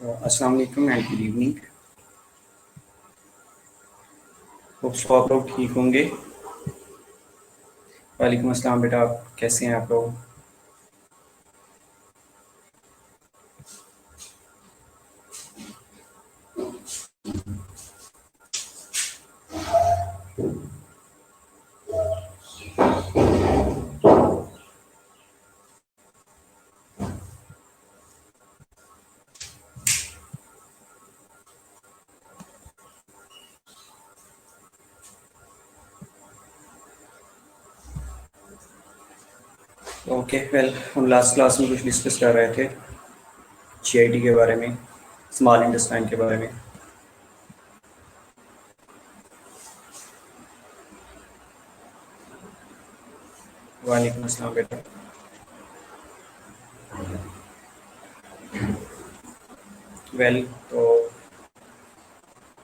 अस्सलाम वालेकुम and good evening. Hope so आप लोग ठीक होंगे। वालेकुम अस्सलाम बेटा, आप कैसे हैं आप लोग? ओके वेल, हम लास्ट क्लास में कुछ डिस्कस कर रहे थे जीआईटी के बारे में, स्मॉल इंटेस्टाइन के बारे में। वालेकुम अस्सलाम बेटा। वेल, तो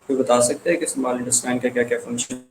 कोई बता सकते हैं कि स्मॉल इंटेस्टाइन का क्या क्या फंक्शन?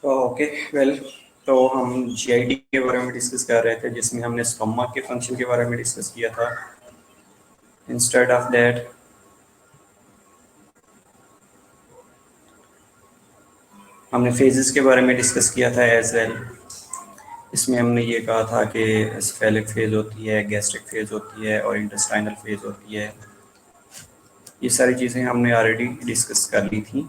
ओके वेल, तो हम जीआईटी के बारे में डिस्कस कर रहे थे जिसमें हमने स्टोमक के फंक्शन के बारे में डिस्कस किया था। इंस्टेड ऑफ दैट हमने फेजेस के बारे में डिस्कस किया था एज वेल। इसमें हमने ये कहा था कि स्फेलिक फेज होती है, गैस्ट्रिक फेज होती है और इंटेस्टाइनल फेज होती है। ये सारी चीज़ें हमने ऑलरेडी डिस्कस कर ली थी।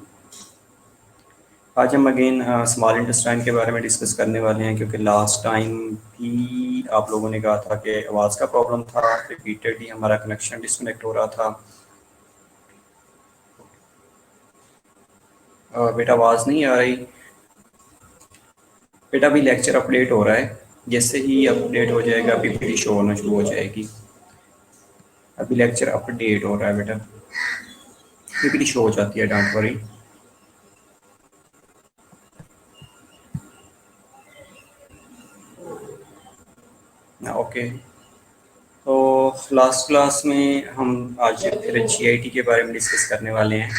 आज हम अगेन स्मॉल इंटेस्टाइन के बारे में डिस्कस करने वाले हैं, क्योंकि लास्ट टाइम भी आप लोगों ने कहा था कि आवाज़ का प्रॉब्लम था, रिपीटेडली हमारा कनेक्शन डिस्कनेक्ट हो रहा था। बेटा आवाज़ नहीं आ रही? बेटा अभी लेक्चर अपडेट हो रहा है, जैसे ही अपडेट हो जाएगा पीपीटी शो होना शुरू हो जाएगी। अभी लेक्चर अपडेट हो रहा है बेटा, पीपीटी शो हो जाती है, डोंट वरी। ओके, तो लास्ट क्लास में हम आज फिर जीआईटी के बारे में डिस्कस करने वाले हैं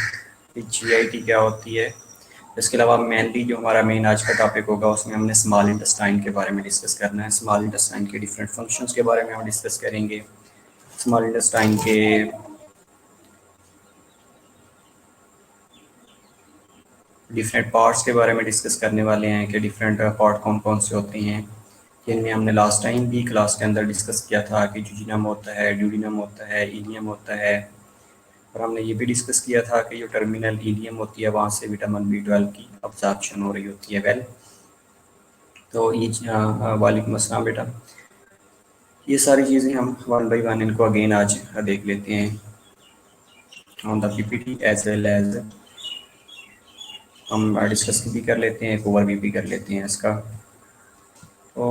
कि जीआईटी क्या होती है। इसके अलावा मेनली जो हमारा मेन आज का टॉपिक होगा उसमें हमने स्मॉल इंटेस्टाइन के बारे में डिस्कस करना है। स्मॉल इंटेस्टाइन के डिफरेंट फंक्शंस के बारे में हम डिस्कस करेंगे। स्मॉल इंटेस्टाइन के डिफरेंट पार्ट्स के बारे में डिस्कस करने वाले हैं कि डिफरेंट पार्ट कौन कौन से होते हैं। जिनमें हमने लास्ट टाइम भी क्लास के अंदर डिस्कस किया था कि जुजिनम होता है, ड्यूडिनम होता है, इलियम होता है, और हमने ये भी डिस्कस किया था कि जो टर्मिनल इलियम होती है वहाँ से विटामिन बी 12 की अब्जॉर्प्शन हो रही होती है। वेल, तो ये वालेकुम अस्सलाम बेटा। ये सारी चीज़ें हम वन बाई वन इनको अगेन आज देख लेते हैं on the PPT as well as हम डिस्कस भी कर लेते हैं, एक ओवरव्यू भी कर लेते हैं इसका। तो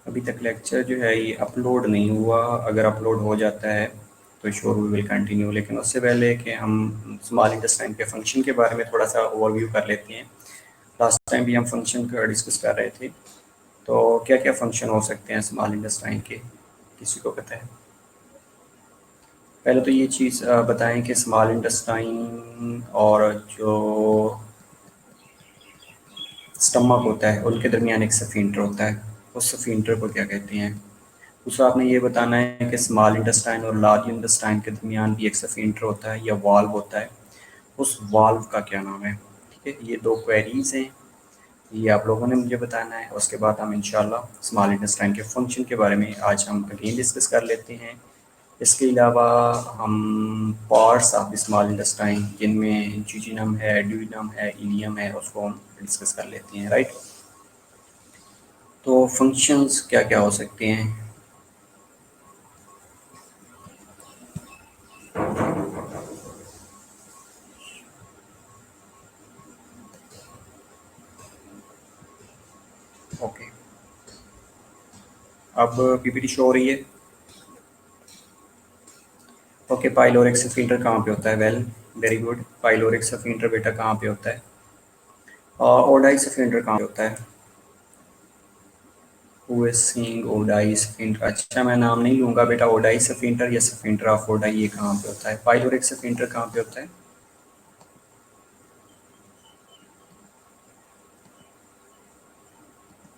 अभी तक लेक्चर जो है ये अपलोड नहीं हुआ, अगर अपलोड हो जाता है तो श्योर वी विल कंटिन्यू। लेकिन उससे पहले कि हम स्मॉल इंटेस्टाइन के फंक्शन के बारे में थोड़ा सा ओवरव्यू कर लेते हैं। लास्ट टाइम भी हम फंक्शन का डिस्कस कर रहे थे, तो क्या क्या फंक्शन हो सकते हैं स्मॉल इंटेस्टाइन के, किसी को पता है? पहले तो ये चीज़ बताएं कि स्मॉल इंटेस्टाइन और जो स्टमक होता है उनके दरमियान एक सफिंटर होता है, उस सफिंटर को क्या कहते हैं? दूसरा आपने ये बताना है कि स्मॉल इंटेस्टाइन और लार्ज इंटेस्टाइन के दरमियान भी एक सफिंटर होता है या वाल्व होता है, उस वाल्व का क्या नाम है? ठीक है, ये दो क्वेरीज हैं, ये आप लोगों ने मुझे बताना है। उसके बाद हम इंशाल्लाह स्मॉल इंटेस्टाइन के फंक्शन के बारे में आज हम अगेन डिस्कस कर लेते हैं। इसके अलावा हम पार्ट्स ऑफ स्मॉल इंटेस्टाइन जिनमें जीजिनम है, ड्यूडिनम है, इलियम है, उसको हम डिस्कस कर लेते हैं, राइट। तो फंक्शंस क्या क्या हो सकते हैं? ओके, अब पीपीटी शो हो रही है। ओके, पाइलोरिक सफिंटर कहाँ पे होता है? Well, very good. पाइलोरिक सफिंटर बेटा कहाँ पे होता है? और ओडाई सफिंटर कहाँ पे होता है? Who is seeing Oddi sphincter? अच्छा, मैं नाम नहीं लूंगा बेटा। ओडाई सफिंटर या सफिंटर ऑफ ओडाई, ये कहाँ पे होता है? पाइलोरिक सफिंटर कहाँ पे होता है?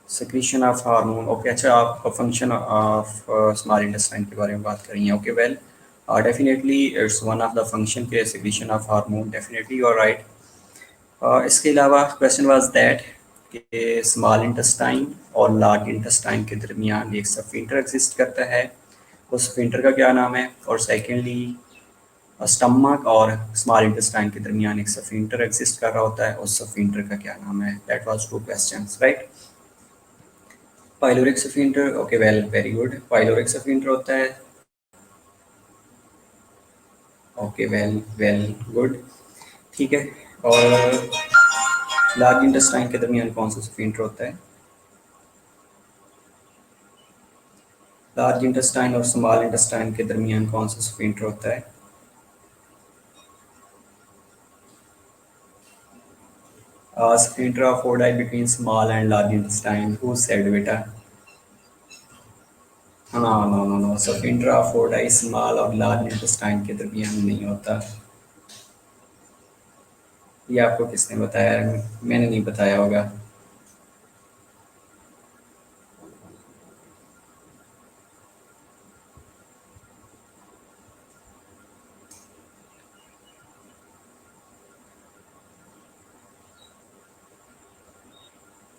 Secretion of hormone. ओके, अच्छा, आप फंक्शन ऑफ स्मॉल इंटेस्टाइन के बारे में बात कर रही हैं। Okay, well, definitely it's one of the function के secretion of hormone, definitely you are right. इसके अलावा क्वेश्चन वाज दैट कि स्मॉल इंटेस्टाइन और लार्ज इंटेस्टाइन के दरमियान एक सफिंटर एग्जिस्ट करता है, उस सफिंटर का क्या नाम है? और सेकेंडली, स्टमक और स्मॉल इंटेस्टाइन के दरमियान एक सफिंटर एग्जिस्ट कर रहा होता है, उस सफिंटर का क्या नाम है? That was two questions, right. Pyloric sphincter, okay, well, very good. Pyloric sphincter होता है, ओके, वेल वेल गुड, ठीक है। और लार्ज इंटेस्टाइन के दरमियान कौन सा सफिंटर होता है? लार्ज इंटेस्टाइन और स्मॉल इंटेस्टाइन के दरमियान कौन सा सफिंटर होता है? Sphincter of Oddi between small and large intestine, who said बेटा? No no no no, sphincter of Oddi small और लार्ज इंटेस्टाइन के दरमियान नहीं होता। ये आपको किसने बताया? मैंने नहीं बताया होगा।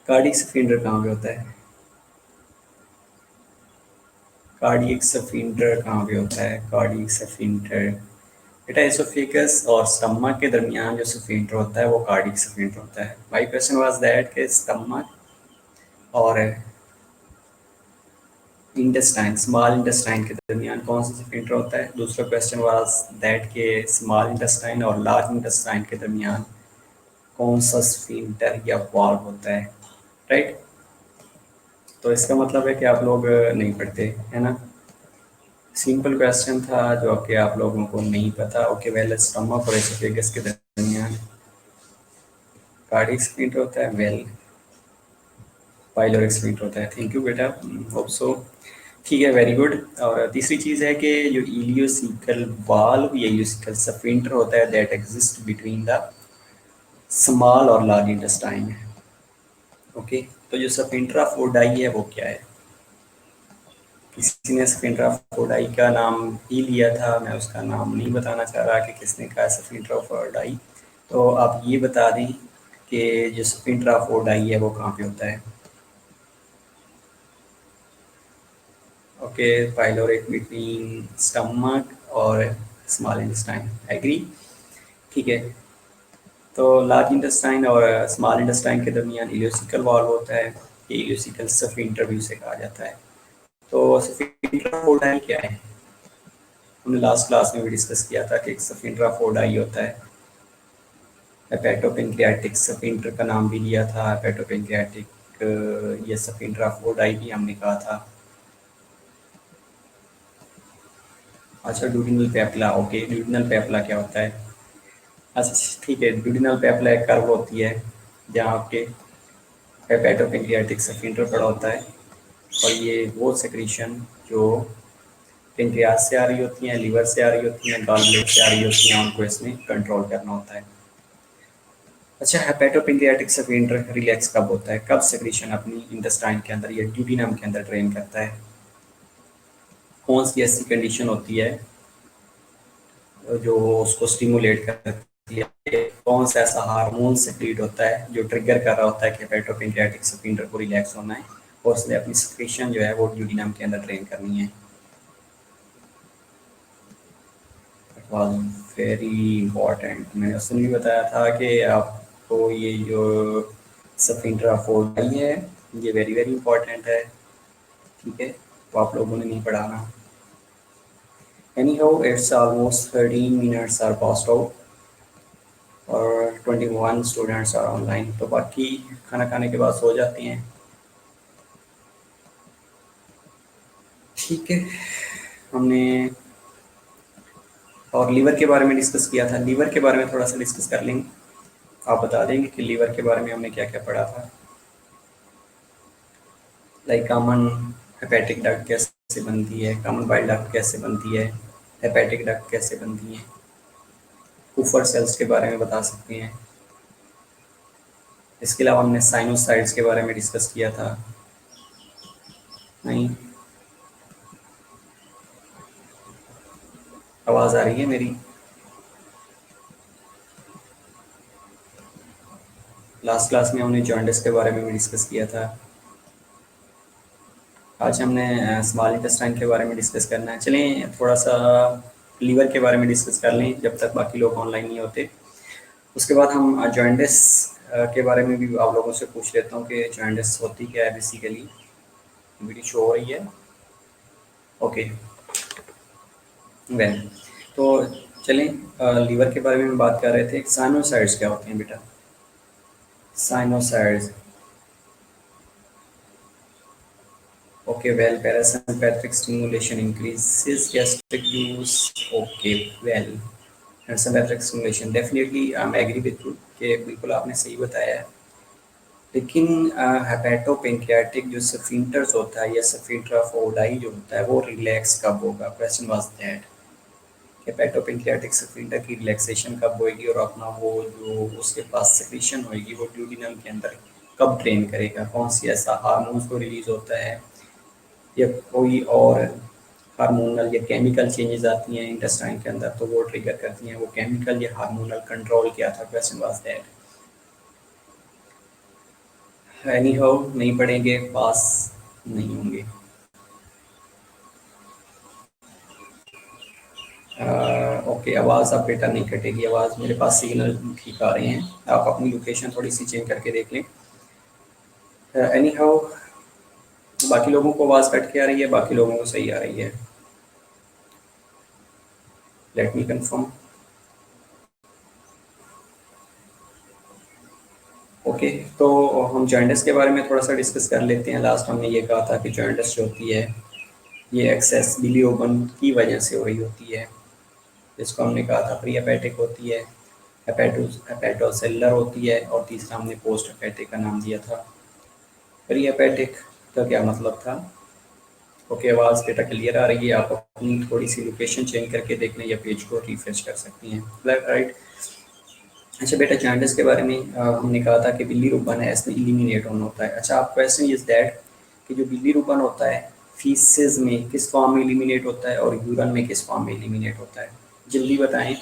कार्डियक सफिंटर कहाँ पे होता है? कार्डियक सफिंटर कहाँ पे होता है? कार्डियक सफिंटर बेटा एसोफेगस और स्टमक के दरमियान जो सफिंटर होता है वो कार्डियक सफिंटर होता है। माय क्वेश्चन वाज दैट के स्टमक और इंटेस्टाइन, स्मॉल इंटेस्टाइन के दरमियान कौन सा सफिंटर होता है? दूसरा क्वेश्चन वाज दैट के स्मॉल इंटेस्टाइन और लार्ज इंटेस्टाइन के दरमियान कौन सा सफिंटर या वाल्व होता है, राइट। तो इसका मतलब है कि आप लोग नहीं पढ़ते, है ना। सिंपल क्वेश्चन था जो कि आप लोगों को नहीं पता। ओके, वेल, स्टमक और एसोफेगस के दरमियान कार्डियक सफिंटर होता है, वेल, पाइलोरिक सफिंक्टर होता है। थैंक यू बेटा, होप सो, ठीक है, वेरी गुड। और तीसरी चीज़ है कि जो इलियोसिकल वाल्व या इलियोसिकल सफिंक्टर होता है that exist between the small और लार्ज इंटेस्टाइन। ओके, तो जो सफिंक्टर ऑफ ओडाई है वो क्या है? किसी ने सफिंक्टर ऑफ ओडाई का नाम ही लिया था, मैं उसका नाम नहीं बताना चाह रहा कि किसने कहा सफिंक्टर ऑफ ओडाई। तो आप ये बता दें कि जो स्फिंक्टर है वो कहाँ पे होता है। ओके, पाइलोरेट बिटवीन स्टमक और स्मॉल इंटेस्टाइन, एग्री। ठीक है, तो लार्ज इंटेस्टाइन और स्मॉल इंटेस्टाइन के दरमियान इलियोसिकल वाल्व होता है। ये इलियोसिकल स्फिंक्टर भी उसे कहा जाता है। तो स्फिंक्टर क्या है, हमने लास्ट क्लास में भी डिस्कस किया था कि एक स्फिंक्टर होता है। हेपेटोपेंक्रियाटिक स्फिंक्टर का नाम भी लिया था, हेपेटोपेंक्रियाटिक ये स्फिंक्टर भी हमने कहा था। अच्छा, ड्यूडिनल पेपला, ओके, ड्यूडिनल पेपला क्या होता है। अच्छा ठीक है, ड्यूडिनल पेपला एक कर्व होती है जहाँ आपके हेपेटोपेंक्रियाटिक स्फिंक्टर पड़ा होता है, और ये वो सेक्रीशन जो पेंक्रियास से आ रही होती हैं, लीवर से आ रही होती हैं, गॉल ब्लैडर से आ रही होती हैं, उनको इसमें कंट्रोल करना होता है। अच्छा, हेपेटोपेंक्रियाटिक स्फिंक्टर रिलैक्स कब होता है, कब सेक्रीशन अपनी इंटेस्टाइन के अंदर या ड्यूडिनम के अंदर ड्रेन करता है। कौन सी ऐसी कंडीशन होती है जो उसको स्टिमुलेट करती है, कौन सा ऐसा हार्मोन सेक्रेट होता है जो ट्रिगर कर रहा होता है कि हेपेटोपेंक्रियाटिक स्फिंक्टर को रिलैक्स होना है और उसने अपनी सेक्रेशन जो है वो ड्यूडिनम के अंदर ड्रेन करनी है। इट वाज वेरी इंपॉर्टेंट, मैंने उसने भी बताया था कि आपको ये जो स्फिंक्टर ऑफ है ये वेरी वेरी इंपॉर्टेंट है। ठीक है, तो आप लोगों ने नहीं पढ़ाना। anyhow it's almost 13 minutes are passed out और 21 स्टूडेंट्स आर ऑनलाइन, तो बाकी खाना खाने के बाद सो जाती हैं। ठीक है, हमने और लीवर के बारे में डिस्कस किया था, लीवर के बारे में थोड़ा सा डिस्कस कर लेंगे। आप बता देंगे कि लीवर के बारे में हमने क्या क्या पढ़ा था। लाइक कॉमन हेपेटिक डक्ट कैसे बनती है, कॉमन बाइल डक्ट कैसे बनती है, हेपेटिक डक्ट कैसे बनती है, कुफर सेल्स के बारे में बता सकते हैं। इसके अलावा हमने साइनोसाइड्स के बारे में डिस्कस किया था। नहीं, आवाज़ आ रही है मेरी। लास्ट क्लास में हमने जॉन्डिस के बारे में भी डिस्कस किया था। आज हमने स्मॉल इंटेस्टाइन के बारे में डिस्कस करना है। चलें थोड़ा सा लीवर के बारे में डिस्कस कर लें जब तक बाकी लोग ऑनलाइन नहीं होते। उसके बाद हम जॉन्डिस के बारे में भी आप लोगों से पूछ लेता हूँ कि जॉन्डिस होती क्या है बेसिकली। वीडियो शो हो रही है, ओके वेल। तो चलें लीवर के बारे में बात कर रहे थे। साइनोसाइड्स क्या होते हैं बेटा, साइनोसाइड्स, okay, well, parasympathetic stimulation increases gastric juice, okay, well, parasympathetic stimulation definitely I'm agree with you कि बिल्कुल आपने सही बताया है। लेकिन हेपेटोपेंक्रियाटिक जो स्फिंक्टर्स होता है या स्फिंक्टर ऑफ ओडाई जो होता है वो रिलैक्स कब होगा, क्वेश्चन वाज दैट। हेपेटोपेंक्रियाटिक स्फिंक्टर की रिलैक्सेशन कब होएगी और अपना वो जो उसके पास सेक्रीशन होएगी वो ड्यूडिनम के अंदर कब ड्रेन करेगा, कौन सी ऐसा हार्मोन्स को रिलीज होता है या कोई और हार्मोनल या केमिकल चेंजेस आती हैं इंटेस्टाइन के अंदर तो वो ट्रिगर करती हैं वो केमिकल या हार्मोनल कंट्रोल क्या था, question was that. Any how नहीं पढ़ेंगे पास नहीं होंगे। ओके, आवाज़ अब बेटा नहीं कटेगी, आवाज़ मेरे पास सिग्नल ठीक आ रहे हैं। आप अपनी लोकेशन थोड़ी सी चेंज करके देख लें। एनी हाउ बाकी लोगों को आवाज़ कट के आ रही है, बाकी लोगों को सही आ रही है, लेट मी कंफर्म। ओके, तो हम जॉइंटस के बारे में थोड़ा सा डिस्कस कर लेते हैं। लास्ट हमने ये कहा था कि जॉइंटस जो होती है ये एक्सेस बिलियोबन की वजह से हो रही होती है, जिसको हमने कहा था प्री हेपेटिक होती है, हेपेटोसेलुलर होती है, और तीसरा हमने पोस्ट हेपेटिक का नाम दिया था। प्री हेपेटिक का क्या मतलब था। ओके, आवाज़ बेटा क्लियर आ रही है, आप अपनी थोड़ी सी लोकेशन चेंज करके देख लें या पेज को रिफ्रेश कर सकती हैं, राइट। अच्छा बेटा, जॉन्डिस के बारे में हमने कहा था कि बिलीरुबिन है इसमें इलिमिनेट होना होता है। अच्छा, आप क्वेश्चन इज दैट कि जो बिलीरुबिन होता है फीसेस में किस फॉर्म में इलिमिनेट होता है और यूरिन में किस फॉर्म में इलिमिनेट होता है, जल्दी बताएं।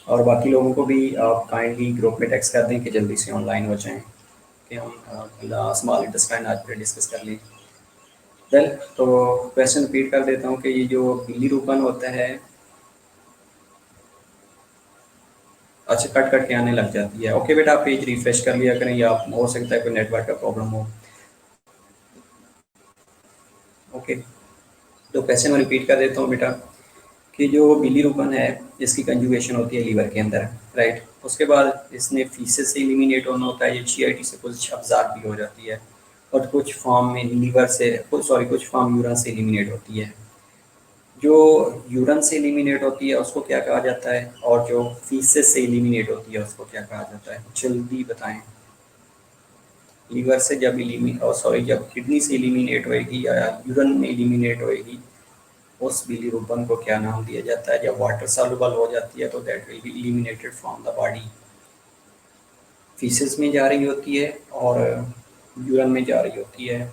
और बाकी लोगों को भी आप काइंडली ग्रुप में टेक्स्ट कर दें कि जल्दी से ऑनलाइन हो जाएं कि हम स्मॉल इंटेस्टाइन आज फिर डिस्कस कर लें। वेल, तो क्वेश्चन रिपीट कर देता हूँ कि ये जो बिलीरुबिन होता है, अच्छा कट कट के आने लग जाती है। ओके बेटा, आप पेज रिफ्रेश कर लिया करें, या हो सकता है कोई नेटवर्क का प्रॉब्लम हो। ओके, तो क्वेश्चन में रिपीट कर देता हूँ बेटा कि जो बिलीरुबिन है इसकी कंजुगेशन होती है लीवर के अंदर, राइट। उसके बाद इसने फीसेस से एलिमिनेट होना होता है, ये जीआईटी से कुछ अब्जॉर्ब भी हो जाती है, और कुछ फॉर्म में लीवर से, कुछ फॉर्म यूरिन से एलिमिनेट होती है। जो यूरिन से एलिमिनेट होती है उसको क्या कहा जाता है, और जो फीसेस से एलिमिनेट होती है उसको क्या कहा जाता है, जल्दी बताएं। लीवर से जब जब किडनी से एलिमिनेट होएगी या यूरिन में एलिमिनेट होएगी, उस बिलीरुबिन को क्या नाम दिया जाता है। जब वाटर सॉल्युबल हो जाती है तो that will be eliminated from the body. Faeces में जा रही होती है और यूरिन में जा रही होती है।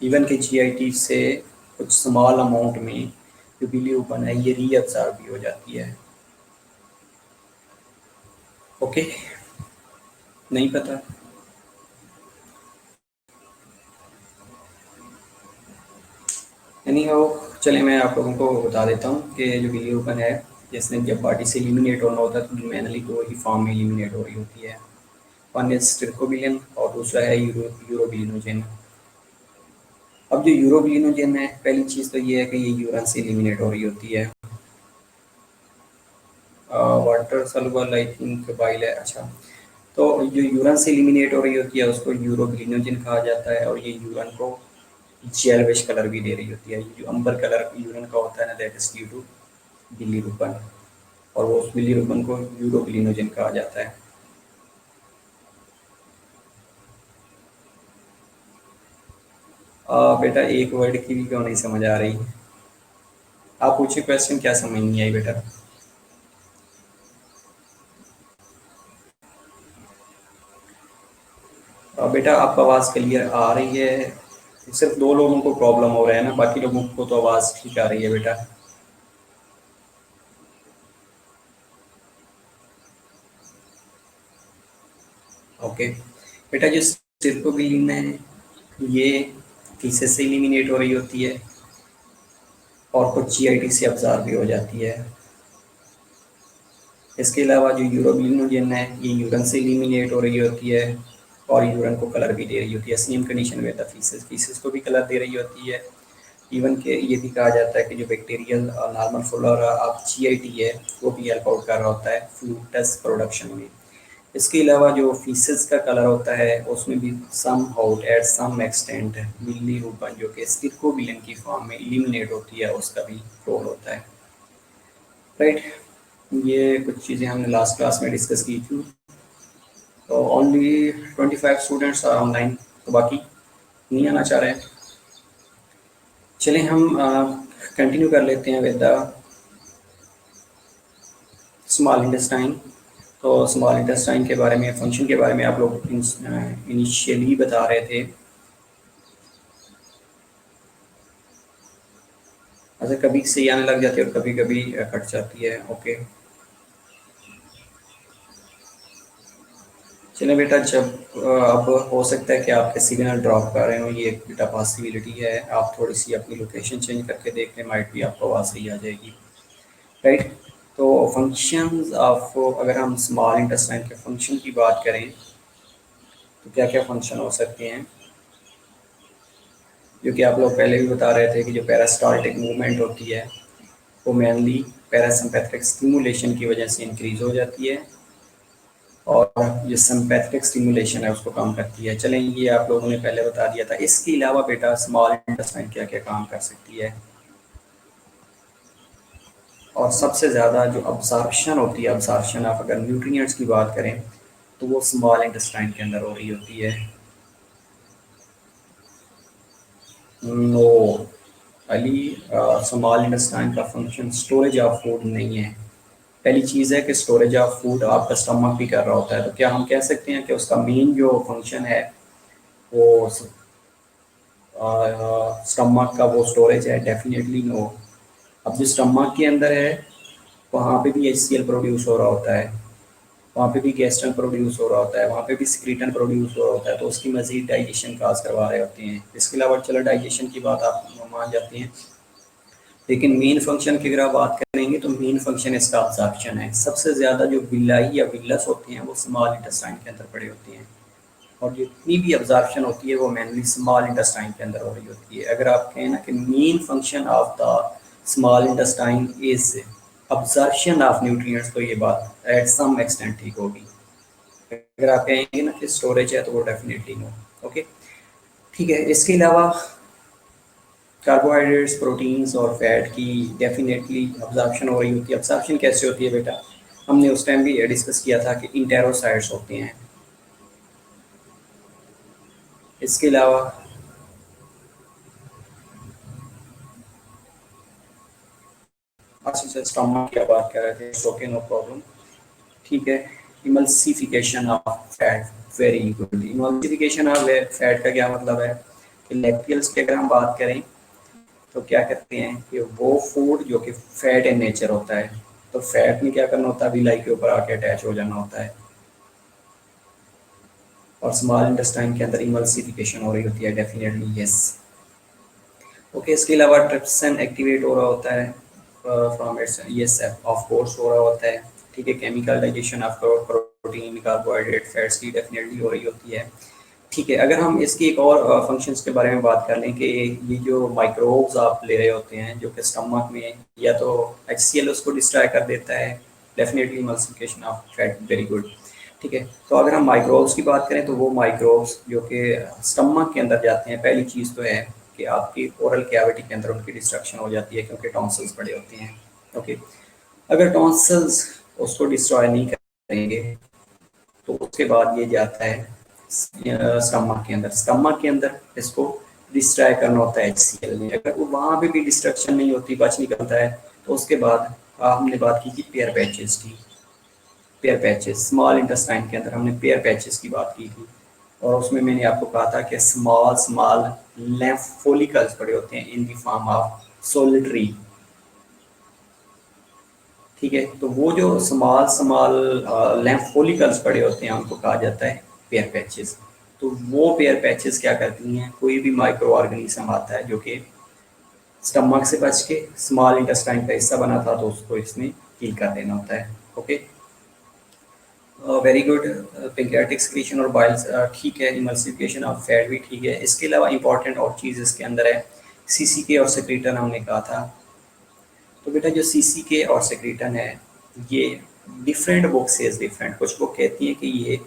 इवन के जीआईटी से कुछ स्मॉल अमाउंट में जो बिलीरुबिन है ये रीअब्सॉर्ब भी हो जाती है। ओके, नहीं पता। एनी हाउ, चलिए मैं आप लोगों को बता देता हूँ कि जो बिलीरुबिन है, जिसने जब बॉडी से एलिमिनेट होना होता है तो मेनली दो ही फॉर्म में एलिमिनेट हो रही होती है। वन इज स्टिरकोबिलिन और दूसरा है यूरोबिलिनोजेन। अब जो यूरोबिलिनोजेन है, पहली चीज़ तो ये है कि ये यूरिन से एलिमिनेट हो रही होती है। Water soluble I think bile है, अच्छा। तो जो यूरिन से एलिमिनेट हो रही होती है उसको यूरोबिलिनोजेन कहा जाता है, और ये यूरिन को जेलविश कलर भी दे रही होती है। ये जो अंबर कलर यूरिन का होता है ना, that is due to bilirubin, और वो उस बिलीरुबिन को यूरोबिलिनोजेन कहा जाता है। बेटा एक वर्ड की भी क्यों नहीं समझ आ रही। आप पूछिए क्वेश्चन, क्या समझ नहीं आई बेटा। बेटा आपका आवाज़ क्लियर आ रही है, सिर्फ दो लोगों को प्रॉब्लम हो रहा है ना, बाकी लोगों को तो आवाज़ ठीक आ रही है बेटा। ओके बेटा, जो सिर्कोबिलिन है ये फीसेस से एलिमिनेट हो रही होती है और कुछ जीआईटी से अब्जॉर्ब भी हो जाती है। इसके अलावा जो यूरोबिलिनोजेन है ये यूरिन से एलिमिनेट हो रही होती है और यूरिन को कलर भी दे रही होती है। सेम कंडीशन में था फीसेस, फीसेस को भी कलर दे रही होती है। इवन के ये भी कहा जाता है कि जो bacterial normal flora of GIT है वो भी हेल्प आउट कर रहा होता है फ्लूटस प्रोडक्शन में। इसके अलावा जो फीसेस का कलर होता है उसमें भी somehow at some extent bilirubin जो कि स्टिरकोबिलिन की फॉर्म में एलिमिनेट होती है उसका भी रोल होता है, राइट। ये कुछ चीज़ें हमने लास्ट क्लास में डिस्कस की थी। तो ओनली 25 स्टूडेंट्स आर ऑनलाइन, तो बाकी नहीं आना चाह रहे हैं। चलिए हम कंटिन्यू कर लेते हैं विद द स्मॉल इंटेस्टाइन। तो स्मॉल इंटेस्टाइन के बारे में, फंक्शन के बारे में आप लोग इनिशियली बता रहे थे। अच्छा, कभी सही आने लग जाती है और कभी कभी कट जाती है। ओके, चलिए बेटा, जब अब हो सकता है कि आपके सिग्नल ड्रॉप कर रहे हो, ये एक बेटा पॉसिबिलिटी है। आप थोड़ी सी अपनी लोकेशन चेंज करके देख लें, माइट भी आपको आवाज़ सही आ जाएगी, राइट। तो फंक्शंस ऑफ, अगर हम स्मॉल इंटेस्टाइन के फंक्शन की बात करें तो क्या क्या फंक्शन हो सकते हैं, जो कि आप लोग पहले भी बता रहे थे कि जो पेरिस्टाल्टिक मूवमेंट होती है वो मेनली पैरासिम्पैथेटिक स्टिमुलेशन की वजह से इंक्रीज हो जाती है, और जो सिंपैथेटिक स्टिमुलेशन है उसको कम करती है। चलें, ये आप लोगों ने पहले बता दिया था। इसके अलावा बेटा स्मॉल इंटेस्टाइन क्या क्या काम कर सकती है, और सबसे ज़्यादा जो अब्जॉर्प्शन होती है, अब्जॉर्प्शन ऑफ अगर न्यूट्रिएंट्स की बात करें तो वो स्मॉल इंटेस्टाइन के अंदर हो रही होती है। नो अली, स्मॉल इंटेस्टाइन का फंक्शन स्टोरेज ऑफ फूड नहीं है। पहली चीज़ है कि स्टोरेज ऑफ फूड आपका स्टमक भी कर रहा होता है, तो क्या हम कह सकते हैं कि उसका मेन जो फंक्शन है वो स्टमक का वो स्टोरेज है? Definitely no. अब जो स्टमक के अंदर है वहाँ पे भी HCl प्रोड्यूस हो रहा होता है, वहाँ पे भी गैस्ट्रन प्रोड्यूस हो रहा होता है, वहाँ पे भी सिक्रीटन प्रोड्यूस हो रहा होता है, तो उसकी मजीद डाइजेशन काज करवा रहे होते हैं। इसके अलावा चलो डाइजेशन की बात आप मान जाती हैं, लेकिन मेन फंक्शन की अगर आप बात करेंगे तो मेन फंक्शन इसका अब्जॉर्प्शन है। सबसे ज़्यादा जो विलाई या विलस होते हैं वो स्मॉल इंटेस्टाइन के अंदर पड़े होते हैं, और जितनी भी अब्जॉर्प्शन होती है वो मेनली स्मॉल इंटेस्टाइन के अंदर हो रही होती है। अगर आप कहें ना कि main function of the small intestine is absorption of nutrients, तो ये बात एट सम एक्सटेंट ठीक होगी। अगर आप कहेंगे ना कि स्टोरेज है तो वो डेफिनेटली नो। ओके, ठीक है। इसके अलावा कार्बोहाइड्रेट्स, प्रोटीन्स और फैट की डेफिनेटली अब्जॉर्प्शन हो रही होती है। अब्जॉर्प्शन कैसे होती है बेटा, हमने उस टाइम भी डिस्कस किया था कि इंटेरोसाइट्स होते हैं। इसके अलावा अच्छा स्टमक की बात कर रहे थे, ओके नो प्रॉब्लम, ठीक है। Emulsification of fat, very good. Emulsification of fat का क्या मतलब है कि लैक्टियल्स की अगर हम बात करें तो क्या कहते हैं कि वो फूड जो कि फैट इन नेचर होता है, तो फैट में क्या करना होता है, विलाई के ऊपर आके अटैच हो जाना होता है, और स्मॉल इंटेस्टाइन के अंदर इमल्सिफिकेशन हो रही होती है, डेफिनेटली यस। ओके, इसके अलावा ट्रिप्सिन एक्टिवेट हो रहा होता है from its, yes of course हो रहा होता है, ठीक है। Chemical digestion of protein, carbohydrate, fats की डेफिनेटली हो रही होती है, ठीक है। अगर हम इसकी एक और फंक्शंस के बारे में बात कर लें कि ये जो माइक्रोब्स आप ले रहे होते हैं जो कि स्टमक में, या तो HCl उसको डिस्ट्रॉय कर देता है, definitely emulsification of fat, very good, ठीक है। तो अगर हम माइक्रोब्स की बात करें तो वो माइक्रोब्स जो कि स्टमक के अंदर जाते हैं, पहली चीज़ तो है कि आपकी ओरल कैविटी के अंदर उनकी डिस्ट्रक्शन हो जाती है क्योंकि टॉन्सल्स पड़े होते हैं, ओके। अगर टॉन्सल्स उसको डिस्ट्रॉय नहीं करेंगे तो उसके बाद ये जाता है स्टमक के अंदर, स्टमक के अंदर इसको डिस्ट्रॉय करना होता है HCl में। अगर वो वहाँ पे भी डिस्ट्रक्शन नहीं होती, बच निकलता है, तो उसके बाद हमने बात की थी पेयर पैचेस की, पेयर पैचेस स्मॉल इंटेस्टाइन के अंदर हमने पेयर पैचेस की बात की थी, और उसमें मैंने आपको कहा था कि स्मॉल स्मॉल लेंफ फोलिकल्स पड़े होते हैं in the form of solitary, ठीक है। तो वो जो स्मॉल स्मॉल लेंफ फोलिकल्स पड़े होते हैं उनको कहा जाता है पेयर पैचेस। तो वो पेयर पैचेस क्या करती हैं, कोई भी माइक्रो ऑर्गेनिज्म आता है जो कि स्टमक से बच के स्मॉल इंटेस्टाइन का हिस्सा बना था, तो उसको इसमें किल कर देना होता है, okay. Very good. Pancreatic secretion और बाइल्स ठीक है, इमल्सिफिकेशन ऑफ फैट भी ठीक है। इसके अलावा इंपॉर्टेंट और चीज़ इसके अंदर है CCK और सेक्रेटन, हमने कहा था। तो बेटा जो CCK और सेक्रेटन है ये डिफरेंट बुक से डिफरेंट, कुछ बुक कहती हैं कि ये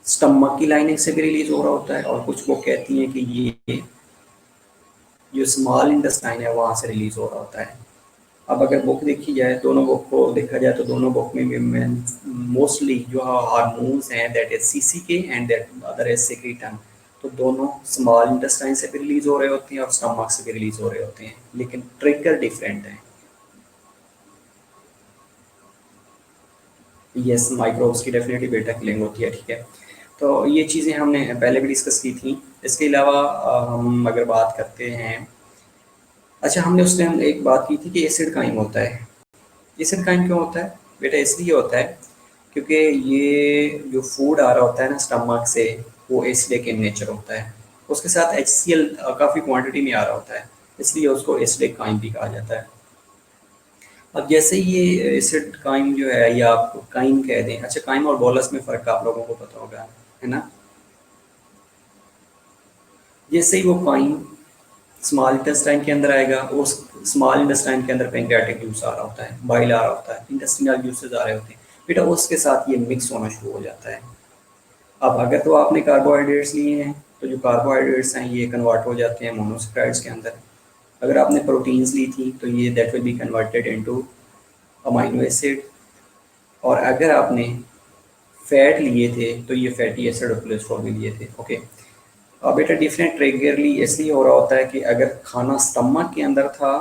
स्टमक की लाइनिंग से भी रिलीज हो रहा होता है, और कुछ बुक कहती हैं कि ये जो स्मॉल इंटेस्टाइन है वहाँ से रिलीज हो रहा होता है। अब अगर बुक देखी जाए, दोनों बुक को देखा जाए तो दोनों बुक में मोस्टली जो हार्मोन्स हैं that is CCK and that other is secretin, तो दोनों स्मॉल इंटेस्टाइन से भी रिलीज हो रहे होते हैं और स्टमक से भी रिलीज हो रहे होते हैं, लेकिन ट्रिगर डिफरेंट है। यस, माइक्रोब्स की डेफिनेटली बेटा किलिंग होती है, ठीक है। तो ये चीज़ें हमने पहले भी डिस्कस की थी। इसके अलावा हम अगर बात करते हैं, अच्छा हमने उस टाइम एक बात की थी कि एसिड काइम होता है। एसिड काइम क्यों होता है बेटा, इसलिए होता है क्योंकि ये जो फूड आ रहा होता है ना स्टमक से, वो एसिडिक इन नेचर होता है, उसके साथ HCl काफ़ी क्वांटिटी में आ रहा होता है, इसलिए उसको एसिडिक काइम भी कहा जाता है। अब जैसे ये एसिड काइम जो है, या आप काइम कह दें, अच्छा काइम और बोलस में फ़र्क आप लोगों को पता होगा, है ना। जैसे ही वो काइम स्मॉल इंटेस्टाइन के अंदर आएगा, उस स्मॉल इंटेस्टाइन के अंदर पेंक्रियाटिक जूस आ रहा होता है, बाइल आ रहा होता है, इंटेस्टिनल जूसेस आ रहे होते हैं बेटा, उसके साथ ये मिक्स होना शुरू हो जाता है। अब अगर तो आपने कार्बोहाइड्रेट्स लिए हैं तो जो कार्बोहाइड्रेट्स हैं ये कन्वर्ट हो जाते हैं मोनोसैकराइड्स के अंदर। अगर आपने प्रोटीन्स ली थी तो ये that will be converted into amino acid, और अगर आपने फैट लिए थे तो ये फैटी एसिड और कोलेस्ट्रॉल भी लिए थे, ओके। अब बेटा डिफरेंट ट्रिगरली इसलिए हो रहा होता है कि अगर खाना स्टमक के अंदर था,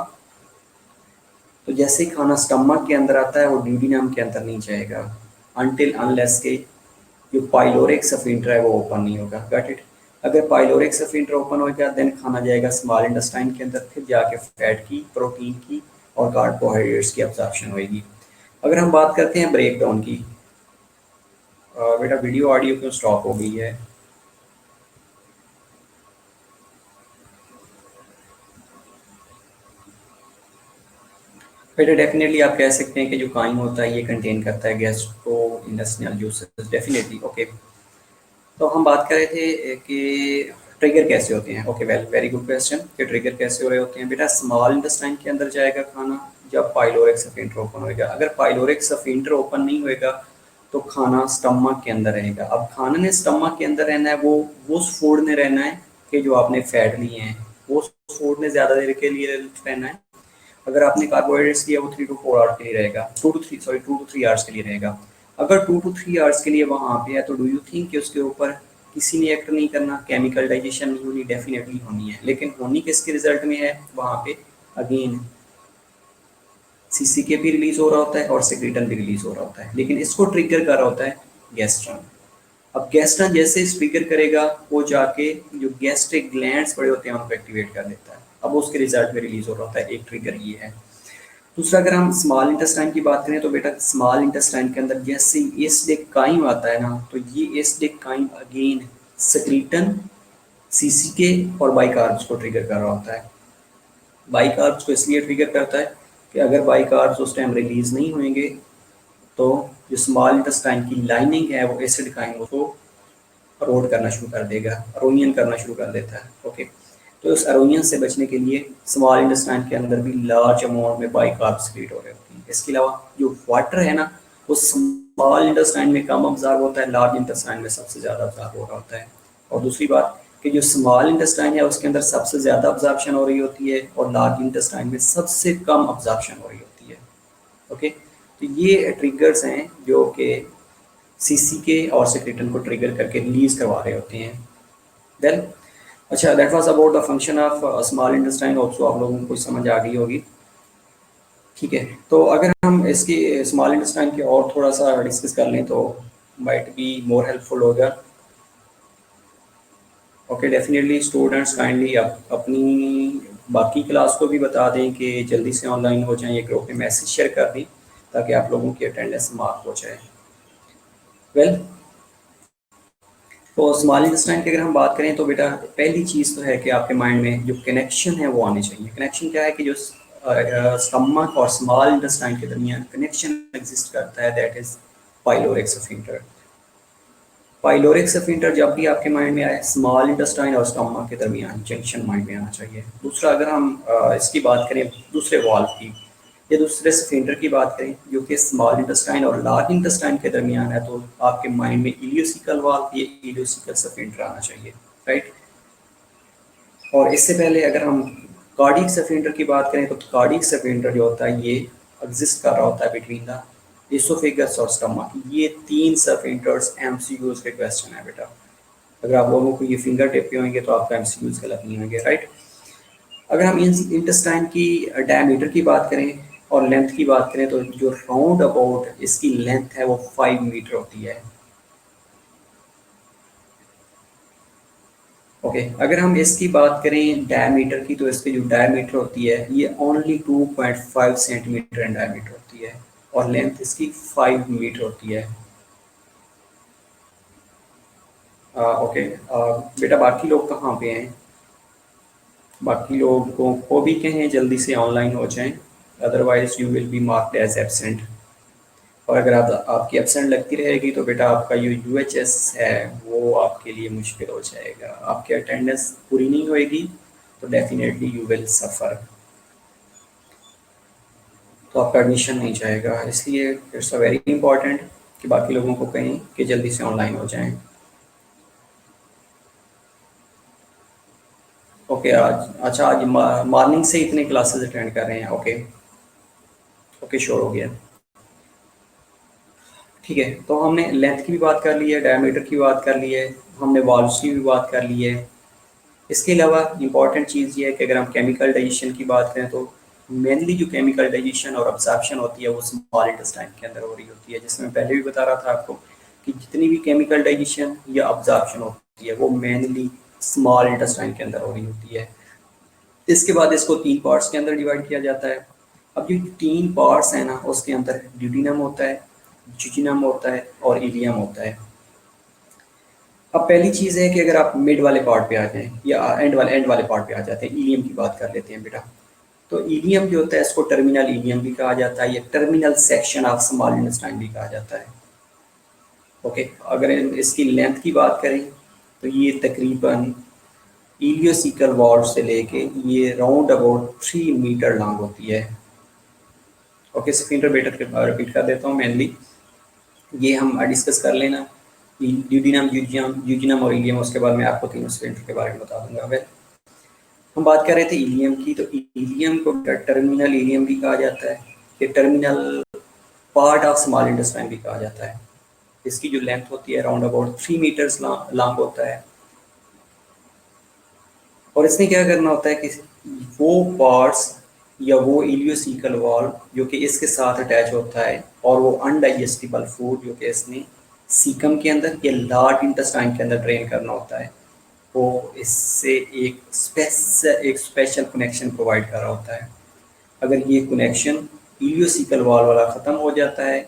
तो जैसे ही खाना स्टमक के अंदर आता है वो ड्यूडिनम के अंदर नहीं जाएगा अनटिल अनलेस के जो पाइलोरिक सफिंक्टर है वो ओपन नहीं होगा, गॉट इट। अगर पाइलोरिक सफिंक्टर ओपन हो गया देन खाना जाएगा स्मॉल इंटेस्टाइन के अंदर, फिर जाके फैट की, प्रोटीन की और कार्बोहाइड्रेट्स की अब्जॉर्प्शन होगी। अगर हम बात करते हैं ब्रेक डाउन की, बेटा वीडियो ऑडियो क्यों स्टॉप हो गई है? बेटा डेफिनेटली आप कह सकते हैं कि जो काइम होता है ये कंटेन करता है gastro intestinal juices, definitely. Okay, तो हम बात कर रहे थे कि ट्रिगर कैसे होते हैं। ओके, वेरी गुड क्वेश्चन कि ट्रिगर कैसे हो रहे होते हैं। बेटा स्मॉल इंटेस्टाइन के अंदर जाएगा खाना जब पाइलोरिक स्फिंक्टर ओपन होएगा। अगर पाइलोरिक स्फिंक्टर ओपन नहीं होएगा तो खाना स्टमक के अंदर रहेगा। अब खाना ने स्टमक के अंदर रहना है, वो फूड ने रहना है कि जो आपने फैट लिए हैं, वो फूड ने ज़्यादा देर के लिए रहना है। अगर आपने कार्बोहाइड्रेट्स लिया वो 3 to 4 आवर्स के लिए रहेगा, 2 to 3 आवर्स के लिए रहेगा। अगर 2 to 3 आवर्स के लिए वहाँ पे है तो डू यू थिंक कि उसके ऊपर किसी ने एक्ट नहीं करना, केमिकल डाइजेशन नहीं होनी? डेफिनेटली होनी है, लेकिन होनी किसके रिजल्ट में है? वहाँ पे अगेन सीसीके भी रिलीज हो रहा होता है और सेक्रेटन भी रिलीज हो रहा होता है, लेकिन इसको ट्रिगर कर रहा होता है गैस्ट्रॉन। अब गैस्ट्रॉन जैसे ट्रिगर करेगा वो जाके जो गैस्ट्रिक ग्लैंड्स पड़े होते हैं उनको एक्टिवेट कर देता है। अब उसके रिजल्ट में रिलीज हो रहा होता है, एक ट्रिगर ये है। दूसरा, अगर हम स्मॉल इंटेस्टाइन की बात करें तो बेटा स्मॉल इंटेस्टाइन के अंदर जैसे एसिडिक आता है ना, तो ये एसिडिक अगेन सेक्रीटन, सीसीके और बाइकार्ब्स को ट्रिगर कर रहा होता है। बाइकार्ब्स को इसलिए ट्रिगर करता है कि अगर बाइकार्ब्स उस टाइम रिलीज नहीं होंगे तो जो स्मॉल इंटेस्टाइन की लाइनिंग है वो एसिड को रोड करना शुरू कर देगा, अरोनियन करना शुरू कर देता है। ओके, तो इस अरोनियन से बचने के लिए स्मॉल इंटेस्टाइन के अंदर भी लार्ज अमाउंट में बाइकार्ब्स क्रिएट हो रहे होते हैं। इसके अलावा जो वाटर है ना, वो स्मॉल इंटेस्टाइन में कम ऑब्जर्व होता है, लार्ज इंटेस्टाइन में सबसे ज़्यादा ऑब्जर्व हो रहा होता है। और दूसरी बात कि जो स्मॉल इंटेस्टाइन है उसके अंदर सबसे ज़्यादा ऑब्जर्प्शन हो रही होती है और लार्ज इंटेस्टाइन में सबसे कम ऑब्जर्प्शन हो रही होती है। ओके, तो ये ट्रिगर्स हैं जो कि सीसीके और सेक्रेटन को ट्रिगर करके रिलीज करवा रहे होते हैं। देन अच्छा, that was about the function of small intestine. Also आप लोगों को समझ आ गई होगी। ठीक है, तो अगर हम इसकी स्मॉल इंटेस्टाइन की और थोड़ा सा डिस्कस कर लें तो माइट बी मोर हेल्पफुल होगा। ओके, डेफिनेटली स्टूडेंट्स काइंडली अपनी बाकी क्लास को भी बता दें कि जल्दी से ऑनलाइन हो जाएं, ये ग्रुप में मैसेज शेयर कर दें ताकि आप लोगों की अटेंडेंस मार्क हो जाए। वेल, तो स्मॉल इंटेस्टाइन की अगर हम बात करें तो बेटा पहली चीज़ तो है कि आपके माइंड में जो कनेक्शन है वो आनी चाहिए। कनेक्शन क्या है कि जो स्टमक और स्मॉल इंटेस्टाइन के दरमियान कनेक्शन एग्जिस्ट करता है, that is pyloric sphincter. Pyloric sphincter जब भी आपके माइंड में आए, स्मॉल इंटेस्टाइन और स्टमक के दरमियान जंक्शन माइंड में आना चाहिए। दूसरा, अगर हम इसकी बात करें दूसरे वाल्व की या दूसरे स्फिंक्टर की बात करें जो कि स्मॉल इंटेस्टाइन और लार्ज इंटेस्टाइन के दरमियान है, तो आपके माइंड में इलियोसिकल वाल्व या इलियोसिकल स्फिंक्टर आना चाहिए, राइट। और इससे पहले अगर हम कार्डियक स्फिंक्टर की बात करें तो कार्डियक स्फिंक्टर जो होता है ये एग्जिस्ट कर रहा होता है बिटवीन द इसोफेगस और स्टमक। ये तीन स्फिंक्टर्स एमसीक्यूज के क्वेश्चन है बेटा। अगर आप लोगों को ये फिंगर टिप पे होंगे तो आपका एमसीक्यूज गलत नहीं होंगे, राइट। अगर हम इंटेस्टाइन की डायमीटर की बात करें और लेंथ की बात करें तो जो राउंड अबाउट इसकी लेंथ है वो 5 मीटर होती है। ओके, अगर हम इसकी बात करें डायमीटर की तो इसकी जो डायमीटर होती है ये ओनली 2.5 सेंटीमीटर इन डायमीटर होती है और लेंथ इसकी 5 मीटर होती है। ओके, बेटा बाकी लोग कहाँ पे हैं? बाकी लोगों को भी कहें जल्दी से ऑनलाइन हो जाएं, otherwise you will be marked as absent. और अगर आपकी एब्सेंट लगती रहेगी तो बेटा आपका जो यूएचएस है वो आपके लिए मुश्किल हो जाएगा, आपकी अटेंडेंस पूरी नहीं होएगी तो डेफिनेटली यू विल सफ़र, तो आपका एडमिशन नहीं जाएगा। इसलिए इट्स अ वेरी इंपॉर्टेंट कि बाकी लोगों को कहें कि जल्दी से ऑनलाइन हो जाएं। ओके, आज अच्छा आज मॉर्निंग से इतने क्लासेस अटेंड कर रहे हैं। ओके ओके, श्योर हो गया। ठीक है, तो हमने लेंथ की भी बात कर ली है, डायमीटर की बात कर ली है, हमने वाल्व्स की भी बात कर ली है। इसके अलावा इम्पॉर्टेंट चीज़ ये है कि अगर हम केमिकल डाइजेशन की बात करें तो मेनली जो केमिकल डाइजेशन और अब्जॉर्प्शन होती है वो स्मॉल इंटेस्टाइन के अंदर हो रही होती है, जिसमें पहले भी बता रहा था आपको कि जितनी भी केमिकल डाइजेशन या अब्जॉर्प्शन होती है वो मेनली स्मॉल इंटेस्टाइन के अंदर हो रही होती है। इसके बाद इसको 3 पार्ट्स के अंदर डिवाइड किया जाता है। अब जो 3 पार्ट्स हैं ना, उसके अंदर ड्यूटीनम होता है, जुजिनम होता है और इलियम होता है। अब पहली चीज़ है कि अगर आप मिड वाले पार्ट पे आ जाएं या एंड वाले पार्ट पे आ जाते हैं, इलियम की बात कर लेते हैं बेटा। तो इलियम जो होता है इसको टर्मिनल इलियम भी कहा जाता है या terminal section of small intestine भी कहा जाता है। ओके, अगर इसकी लेंथ की बात करें तो ये तकरीबन इलियोसिकल वॉल से लेके ये राउंड अबाउट 3 मीटर लॉन्ग होती है। ओके, स्क्रीन पर बेटर रिपीट कर देता हूँ मेनली ये हम डिस्कस कर लेना, ड्यूडिनम, यूजिनम और इलियम, उसके बाद मैं आपको तीनों स्प्लिंटर के बारे में बता दूंगा। वेल, हम बात कर रहे थे इलियम की, तो इलियम को टर्मिनल इलियम भी कहा जाता है, ये terminal part of small intestine भी कहा जाता है। इसकी जो लेंथ होती है अराउंड अबाउट 3 मीटर्स लॉन्ग होता है। और इसने क्या करना होता है कि वो पार्ट्स या वो इलियोसिकल वॉल जो कि इसके साथ अटैच होता है और वो अनडाइजेस्टिबल फूड जो कि इसने सीकम के अंदर या लार्ज इंटेस्टाइन के अंदर ड्रेन करना होता है, वो इससे एक स्पेशल कनेक्शन प्रोवाइड कर रहा होता है। अगर ये कनेक्शन इलियोसिकल वॉल वाला ख़त्म हो जाता है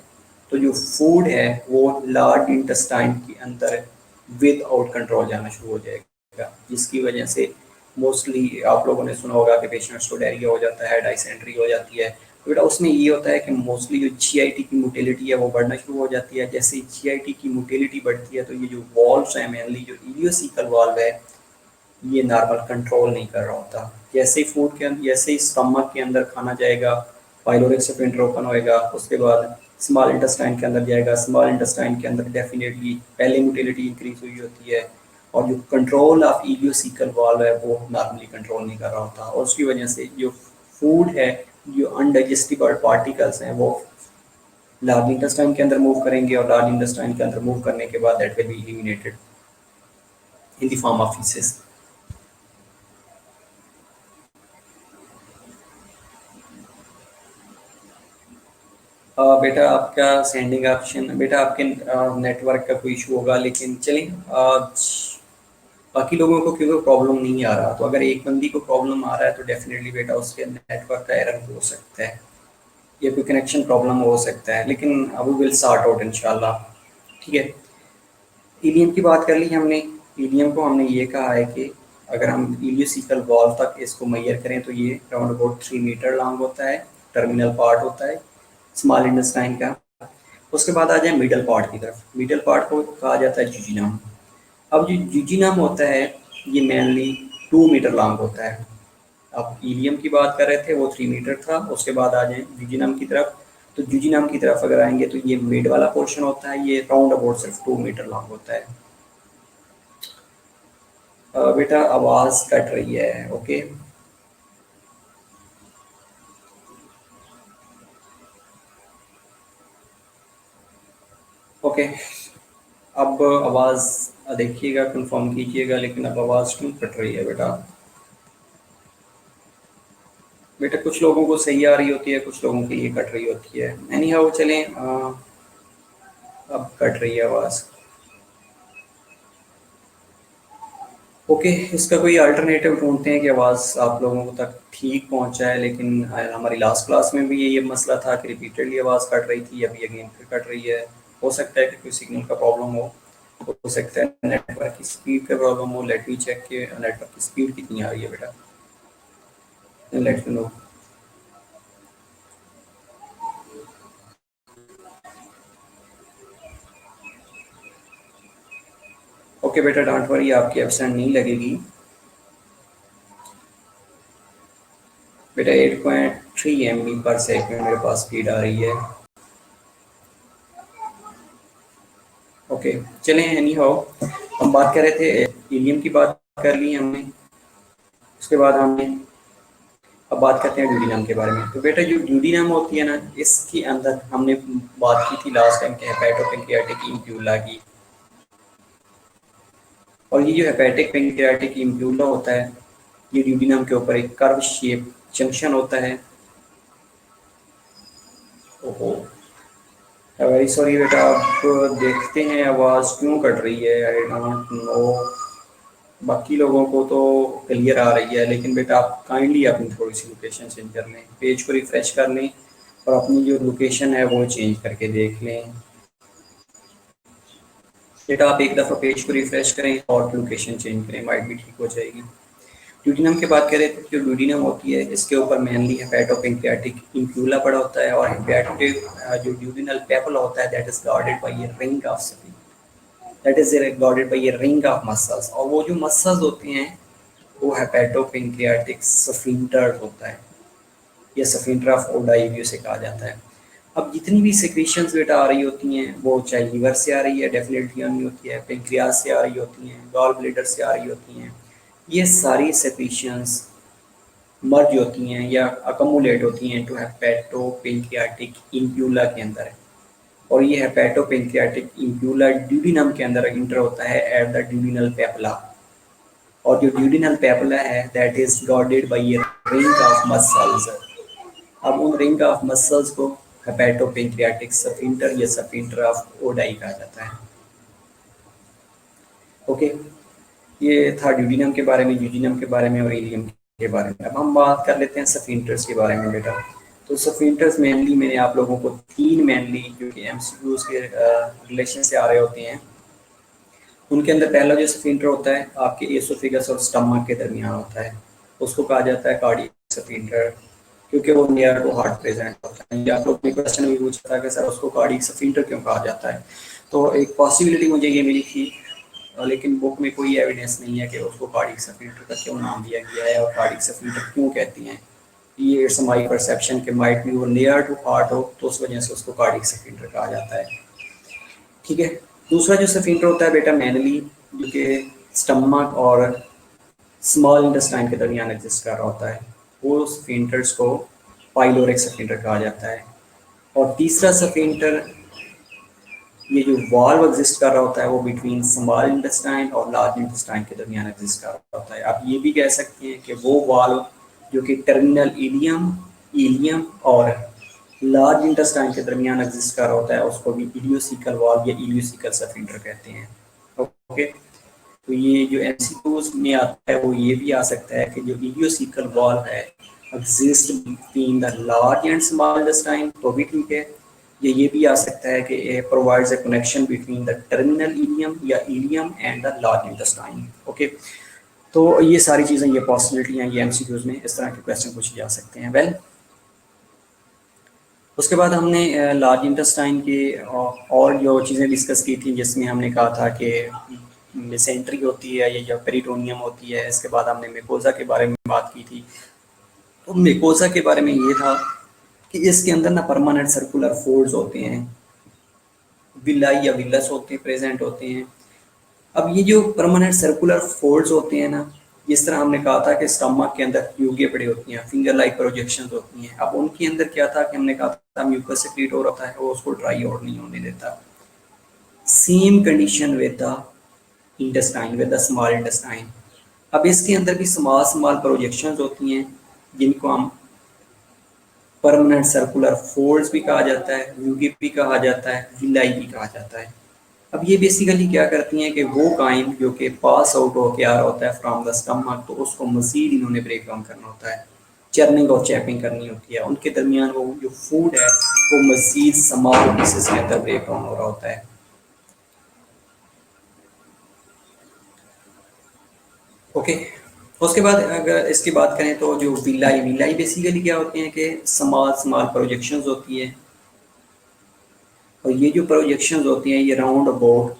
तो जो फूड है वो लार्ज इंटेस्टाइन के अंदर विद आउट कंट्रोल जाना शुरू हो जाएगा, जिसकी वजह से मोस्टली आप लोगों ने सुना होगा कि पेशेंट्स को डायरिया हो जाता है, डाइसेंट्री हो जाती है। तो बेटा उसमें ये होता है कि मोस्टली जो जीआईटी की मोटिलिटी है वो बढ़ना शुरू हो जाती है। जैसे जीआईटी की मोटिलिटी बढ़ती है तो ये जो वॉल्व्स हैं, मेनली जो इलियोसिकल वॉल्व है, ये नॉर्मल कंट्रोल नहीं कर रहा होता। जैसे ही फूड के अंदर, जैसे ही स्टमक के अंदर खाना जाएगा, पाइलोरिक स्फिंक्टर ओपन होएगा, उसके बाद स्मॉल इंटेस्टाइन के अंदर जाएगा। स्मॉल इंटेस्टाइन के अंदर डेफिनेटली पहले मोटिलिटी इंक्रीज हुई होती है और जो कंट्रोल ऑफ इलियोसिकल वॉल्व है वो नॉर्मली कंट्रोल नहीं कर रहा होता, और उसकी वजह से जो फूड है, जो अनडाइजेस्टिबल पार्टिकल्स हैं, वो लार्ज इंटेस्टाइन के अंदर मूव करेंगे और लार्ज इंटेस्टाइन के अंदर मूव करने के बाद that will be eliminated in the form of faeces. बेटा आपका सेंडिंग ऑप्शन, बेटा आपके नेटवर्क का कोई इशू होगा, लेकिन चलिए बाकी लोगों को क्योंकि प्रॉब्लम नहीं आ रहा, तो अगर एक बंदी को प्रॉब्लम आ रहा है तो डेफिनेटली बेटा उसके नेटवर्क का एरर हो सकता है या कोई कनेक्शन प्रॉब्लम हो सकता है, लेकिन वी विल सॉर्ट आउट इंशाल्लाह। ठीक है, ईलियम की बात कर ली हमने। ईलियम को हमने ये कहा है कि अगर हम इलियोसिकल वॉल तक इसको मैयर करें तो ये राउंड अबाउट 3 मीटर लॉन्ग होता है, टर्मिनल पार्ट होता है स्मॉल इंटेस्टाइन का। उसके बाद आ जाए मिडल पार्ट की तरफ। मिडल पार्ट को कहा जाता है जुजिनम। अब जो जुजिनम होता है ये मेनली 2 मीटर लॉन्ग होता है। अब इलियम की बात कर रहे थे वो 3 मीटर था, उसके बाद आ जाए जुजिनम की तरफ। तो जुजिनम की तरफ अगर आएंगे तो ये मिड वाला पोर्शन होता है, ये राउंड अबाउट सिर्फ 2 मीटर लॉन्ग होता है। बेटा आवाज़ कट रही है। ओके, ओके, अब आवाज़ देखिएगा, कंफर्म कीजिएगा, लेकिन अब आवाज़ क्यों कट रही है बेटा? बेटा कुछ लोगों को सही आ रही होती है, कुछ लोगों के लिए कट रही होती है। एनी हाउ चलें, अब कट रही है आवाज़। ओके, इसका कोई अल्टरनेटिव ढूंढते हैं कि आवाज़ आप लोगों को तक ठीक पहुंचाए। लेकिन हमारी लास्ट क्लास में भी ये मसला था कि रिपीटेडली आवाज़ कट रही थी, अभी अगेन फिर कट रही है। हो सकता है कि कोई सिग्नल का प्रॉब्लम हो सकता है नेटवर्क की स्पीड का प्रॉब्लम हो। लेट मी चेक कि नेटवर्क की स्पीड कितनी आ रही है बेटा, लेट मी नो। ओके बेटा, डोंट वरी, आपकी एब्सेंट नहीं लगेगी बेटा। 8.3 MB पर सेकंड मेरे पास स्पीड आ रही है। ओके, चलें, एनी हाउ हम बात कर रहे थे हीलियम की, बात कर ली हमने। उसके बाद हमने अब बात करते हैं ड्यूडिनम के बारे में। तो बेटा जो ड्यूडिनम होती है ना, इसके अंदर हमने बात की थी लास्ट टाइम के हेपेटोपेंक्रियाटिक इम्प्यूला की। और ये जो हेपेटिक पेंक्रियाटिक इम्प्यूला होता है, ये ड्यूडिनम के ऊपर एक कर्व शेप जंक्शन होता है। ओहो, वेरी सॉरी बेटा, आप देखते हैं आवाज़ क्यों कट रही है, आई डोंट नो। बाकी लोगों को तो क्लियर आ रही है, लेकिन बेटा आप काइंडली अपनी थोड़ी सी लोकेशन चेंज कर लें, पेज को रिफ्रेश कर लें और अपनी जो लोकेशन है वो चेंज करके देख लें। बेटा आप एक दफ़ा पेज को रिफ्रेश करें और लोकेशन चेंज करें, माइट भी ठीक हो जाएगी। ड्यूडिनम की बात करें तो जो ड्यूडिनम होती है इसके ऊपर मेनली हेपेटोपेंक्रियाटिक इंफ्यूला पड़ा होता है, और हेपेटिक जो ड्यूडिनल पेपल होता है that is guarded by a ring of that is guarded by a ring of muscles, और वो जो मसल्स होते हैं वो हेपेटोपेंक्रियाटिक सफिंटर होता है, या सफिंटर ऑफ ओडाई भी उसे कहा जाता है। अब जितनी भी सेक्रेशंस बेटा आ रही होती हैं वो चाहे लीवर से आ रही है, डेफिनेटली आनी होती है, पेंक्रियाज से आ रही होती हैं, गॉल ब्लेडर से आ रही होती हैं, ये सारी सेक्रेशंस मर्ज होती हैं या अकमुलेट होती हैं टू हेपेटोपेंक्रियाटिक इंप्यूला के अंदर, और ये हेपेटोपेंक्रियाटिक इंप्यूला ड्यूडिनम के अंदर इंटर होता है एट द ड्यूडिनल पेपला, और जो ड्यूडिनल पेपला है that is guarded by a ring of muscles. अब उन रिंग ऑफ मसल्स को हेपेटोपेंक्रियाटिक सफिंटर या सफिंटर ऑफ ओडाई कहा जाता है। ओके, ये था ड्यूडिनम के बारे में, यूजिनम के बारे में और इलियम के बारे में। अब हम बात कर लेते हैं सफिंटर्स के बारे में बेटा। तो सफिंटर्स मेनली मैंने आप लोगों को तीन मेनली जो कि एमसीक्यूज के रिलेशन से आ रहे होते हैं, उनके अंदर पहला जो स्फिंक्टर होता है आपके एसोफेगस और स्टमक के दरमियान होता है, उसको कहा जाता है कार्डियक स्फिंक्टर, क्योंकि वो नियर टू हार्ट प्रेजेंट होता है। या आप लोग ने क्वेश्चन भी पूछा था कि सर उसको कार्डियक स्फिंक्टर क्यों कहा जाता है, तो एक पॉसिबिलिटी मुझे ये मिली थी, लेकिन बुक में कोई एविडेंस नहीं है कि उसको कार्डियक स्फिंक्टर का क्यों नाम दिया गया है और कार्डियक स्फिंक्टर क्यों कहती हैं। ये इट्स माई परसेप्शन के माइट भी वो नियर टू हार्ट हो तो उस वजह से उसको कार्डियक स्फिंक्टर कहा जाता है। ठीक है, दूसरा जो स्फिंक्टर होता है बेटा मेनली जो कि स्टमक और स्मॉल इंटेस्टाइन के दरमियान एग्जिस्ट कर रहा होता है, वो स्फिंक्टर्स को पाइलोरिक स्फिंक्टर कहा जाता है। और तीसरा स्फिंक्टर ये जो वाल्व एग्जिस्ट कर रहा होता है वो बिटवीन स्मॉल इंटेस्टाइन और लार्ज इंटेस्टाइन के दरमियान एग्जिस्ट कर रहा होता है। आप ये भी कह सकते हैं कि वो वाल्व जो कि टर्मिनल इलियम इलियम और लार्ज इंटेस्टाइन के दरमियान एग्जिस्ट कर रहा होता है उसको भी इलियोसिकल वाल्व या इलियोसिकल स्फिंक्टर कहते हैं। ओके, तो ये जो एमसीक्यूज में आता है वो ये भी आ सकता है कि जो इलियोसिकल वाल्व है exist between the large and small intestine, तो भी ठीक है। ये भी आ सकता है कि provides a connection between the terminal ileum या ileum and the large intestine. Okay, तो ये सारी चीज़ें, ये पॉसिबिलिटी हैं, ये एमसीक्यूज में इस तरह के क्वेश्चन पूछे जा सकते हैं। वेल, उसके बाद हमने लार्ज इंटेस्टाइन के और जो चीज़ें डिस्कस की थी, जिसमें हमने कहा था कि मिसेंट्री होती है या पेरिटोनियम होती है। इसके बाद हमने मेकोजा के बारे में बात की थी। तो मेकोजा के बारे में ये था कि इसके अंदर ना परमानेंट सर्कुलर फोल्ड्स होते हैं, विलाई या विलस होते हैं, प्रेजेंट होते हैं। अब ये जो परमानेंट सर्कुलर फोल्ड्स होते हैं ना, जिस तरह हमने कहा था कि स्टमक के अंदर ट्यूबें पड़ी होती हैं, फिंगर लाइक प्रोजेक्शंस होती हैं। अब उनके अंदर क्या था कि हमने कहा था म्यूकस सेक्रेट हो रहा है, वो उसको ड्राई आउट नहीं होने देता। Same condition with the intestine, with the small intestine. अब इसके अंदर भी स्मॉल स्मॉल प्रोजेक्शंस होती हैं जिनको हम परमानेंट सर्कुलर फोल्ड्स भी कहा जाता है, म्यूकी भी कहा जाता है, विलाई भी कहा जाता है। अब ये बेसिकली क्या करती हैं कि वो काइम जो कि पास आउट होकर आ रहा होता है फ्रॉम द स्टमक, तो उसको मजीद इन्होंने ब्रेक डाउन करना होता है, चर्निंग और चैपिंग करनी होती है। उनके दरमियान वो जो फूड है वो मजीद स्मॉल पीसेस के अंदर ब्रेक डाउन हो रहा होता है। ओके, उसके बाद अगर इसकी बात करें तो जो विलाई विलाई बेसिकली क्या होते हैं कि स्मॉल स्मॉल प्रोजेक्शंस होती है, और ये जो प्रोजेक्शंस होती हैं ये राउंड अबाउट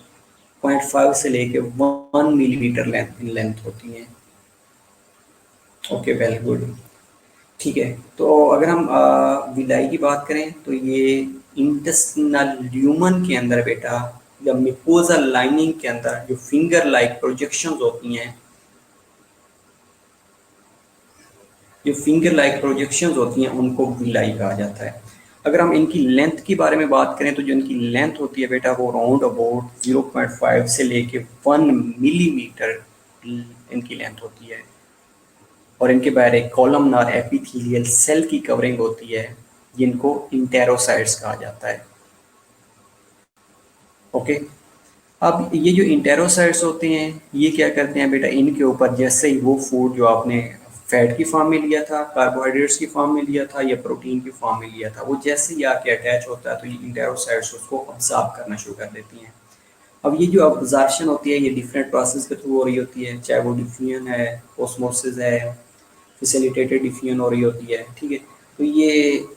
0.5 से लेके 1 मिलीमीटर लेंथ इन लेंथ होती हैं। Okay, very good. ठीक है, तो अगर हम विलाई की बात करें तो ये इंटेस्टिनल ल्यूमन के अंदर बेटा या मिकोजल लाइनिंग के अंदर जो फिंगर लाइक प्रोजेक्शंस होती हैं, जो फिंगर लाइक प्रोजेक्शंस होती हैं उनको विलाई कहा जाता है। अगर हम इनकी लेंथ के बारे में बात करें तो जो इनकी लेंथ होती है बेटा वो राउंड अबाउट 0.5 से लेके 1 मिलीमीटर इनकी लेंथ होती है, और इनके बाहर एक कॉलमनार एपिथेलियल सेल की कवरिंग होती है जिनको इंटेरोसाइट्स कहा जाता है। ओके, अब ये जो इंटेरोसाइट्स होते हैं ये क्या करते हैं बेटा, इनके ऊपर जैसे ही वो फूड जो आपने फैट की फॉर्म में लिया था, कार्बोहाइड्रेट्स की फॉर्म में लिया था या प्रोटीन की फॉर्म में लिया था, वो जैसे ही आके अटैच होता है तो ये इंटेरोसाइट्स उसको ऑब्जॉर्ब करना शुरू कर देती हैं। अब ये जो ऑब्जॉर्प्शन होती है ये डिफरेंट प्रोसेस के थ्रू हो रही होती है, चाहे वो डिफ्यूजन है, ऑस्मोसिस है, फैसिलिटेटेड डिफ्यूजन हो रही होती है, ठीक है। तो ये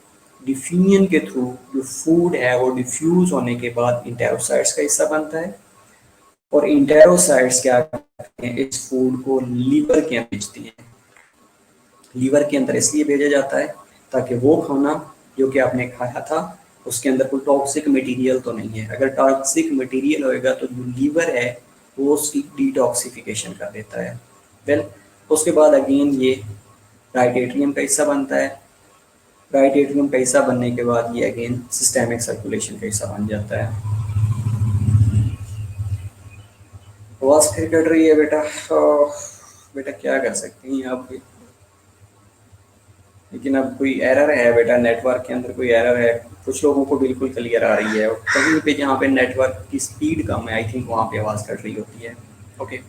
डिफ्यूजन के थ्रू जो फूड है वो डिफ्यूज होने के बाद इंटेरोसाइट्स का हिस्सा बनता है, और इंटेरोसाइट्स क्या करते हैं, इस फूड को लीवर के अंदर भेजती हैं। लीवर के अंदर इसलिए भेजा जाता है ताकि वो खाना जो कि आपने खाया था उसके अंदर कोई टॉक्सिक मटेरियल तो नहीं है। अगर टॉक्सिक मटेरियल होएगा तो जो लीवर है वो उसकी डिटॉक्सिफिकेशन कर देता है। वेल, उसके बाद अगेन ये राइट एट्रियम का हिस्सा बनता है। राइट एट्रियम का हिस्सा बनने के बाद ये अगेन सिस्टेमिक सर्कुलेशन का हिस्सा बन जाता है। आवाज फिर कट रही है बेटा, बेटा क्या कर सकते हैं आप भी, लेकिन अब कोई एरर है बेटा, नेटवर्क के अंदर कोई एरर है। कुछ लोगों को बिल्कुल क्लियर आ रही है, और कहीं पे जहाँ पे नेटवर्क की स्पीड कम है आई थिंक वहाँ पे आवाज़ कट रही होती है। ओके,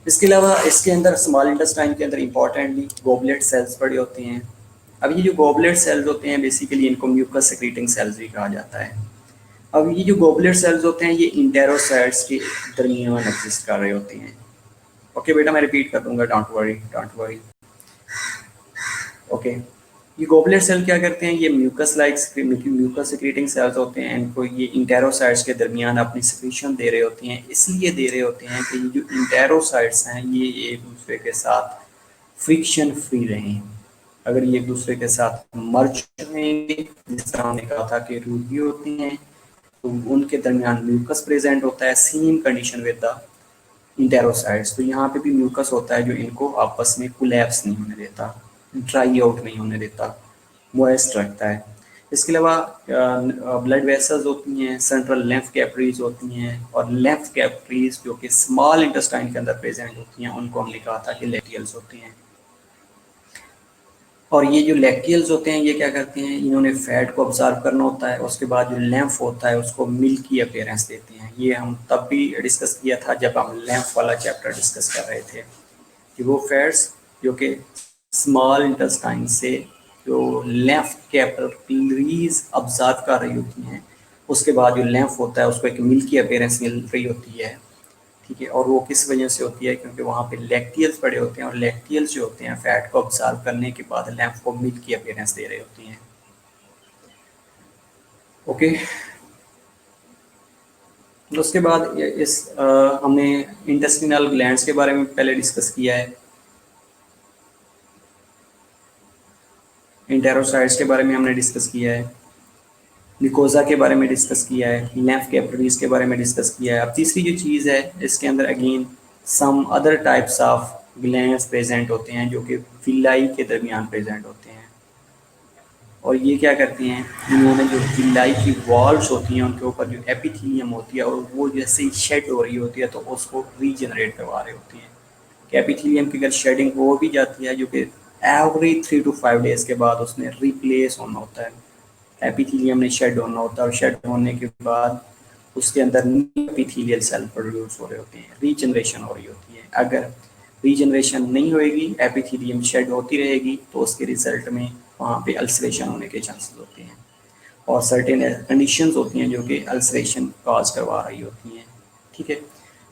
इसके अलावा इसके अंदर स्मॉल इंटेस्टाइन के अंदर इंपॉर्टेंटली गोबलेट सेल्स पड़े होते हैं। अब ये जो गोबलेट सेल्स होते हैं बेसिकली इनको म्यूकस सेक्रेटिंग सेल्स भी कहा जाता है। अब ये जो गोबलेट सेल्स होते हैं ये इंटेरोसाइट्स के दरमियान एग्जिस्ट कर रहे होते हैं। ओके बेटा, मैं रिपीट कर दूंगा, don't worry don't worry. Okay, ये गोबलेट सेल क्या करते हैं, ये म्यूकस सिक्रेटिंग सेल्स होते हैं। इनको ये इंटेरोसाइट्स के दरमियान अपनी सिक्रीशन दे रहे होते हैं। इसलिए दे रहे होते हैं कि ये जो इंटेरोसाइट्स हैं ये एक दूसरे के साथ फ्रिक्शन फ्री रहें। अगर ये एक दूसरे के साथ मर्ज रहेंगे, जिस तरह हमने कहा था कि रूही होती हैं, तो उनके दरमियान म्यूकस प्रेजेंट होता है, सेम कंडीशन विद द इंटेरोसाइट्स। तो यहाँ पे भी म्यूकस होता है जो इनको आपस में कोलैप्स नहीं होने देता, ड्राई आउट नहीं होने देता, मॉइस्ट रखता है। इसके अलावा ब्लड वेसल्स होती हैं, सेंट्रल लेम्फ कैपिलरीज होती हैं, और लेम्फ कैपिलरीज जो कि स्मॉल इंटेस्टाइन के अंदर प्रेजेंट होती हैं उनको हमने कहा था कि लैक्टियल्स होती हैं। और ये जो लैक्टियल्स होते हैं ये क्या करते हैं, इन्होंने फैट को ऑब्जर्व करना होता है, उसके बाद जो लैम्फ होता है उसको मिल्क की अपीयरेंस देते हैं। ये हम तब भी डिस्कस किया था जब हम लैम्फ वाला चैप्टर डिस्कस कर रहे थे कि वो फैट्स जो कि स्मॉल इंटेस्टाइन से जो लेम्फ कैपिलरीज ऑब्जर्व कर रही होती हैं, उसके बाद जो लेम्फ होता है उसको एक मिल्की अपीयरेंस मिल रही होती है, ठीक है। और वो किस वजह से होती है, क्योंकि वहाँ पे लैक्टियल्स पड़े होते हैं, और लैक्टियल्स जो होते हैं फैट को ऑब्जर्व करने के बाद लैम्फ को मिल्क की अपीयरेंस दे रही होती हैं। ओके, उसके बाद हमने इंटेस्टिनल ग्लैंड्स के बारे में पहले डिस्कस किया है, इंटेरोसाइट्स के बारे में हमने डिस्कस किया है, निकोजा के बारे में डिस्कस किया है, लेम्फ कैपिलरीज के बारे में डिस्कस किया है। अब तीसरी जो चीज़ है इसके अंदर again some other types of glands present होते हैं जो कि विलाई के दरमियान प्रेजेंट होते हैं, और ये क्या करते हैं, इन्होंने जो विलाई की वॉल्स होती हैं उनके ऊपर जो एपिथेलियम होती है और वो जैसे ही शेड हो रही होती है तो उसको रीजनरेट करवा रही होती है। कि एपिथेलियम की अगर शेडिंग हो भी जाती है जो कि एवरी 3 to 5 डेज के बाद उसने रिप्लेस होना होता है, एपिथेलियम ने शेड होना होता है, और शेड होने के बाद उसके अंदर एपिथेलियल सेल प्रोड्यूस हो रहे होते हैं, रीजनरेशन हो रही होती है। अगर रीजनरेशन नहीं होएगी, एपिथेलियम शेड होती रहेगी, तो उसके रिजल्ट में वहाँ पे अल्सरेशन होने के चांसेस होते हैं, और सर्टेन कंडीशंस होती हैं जो कि अल्सरेशन कॉज करवा रही होती हैं, ठीक है।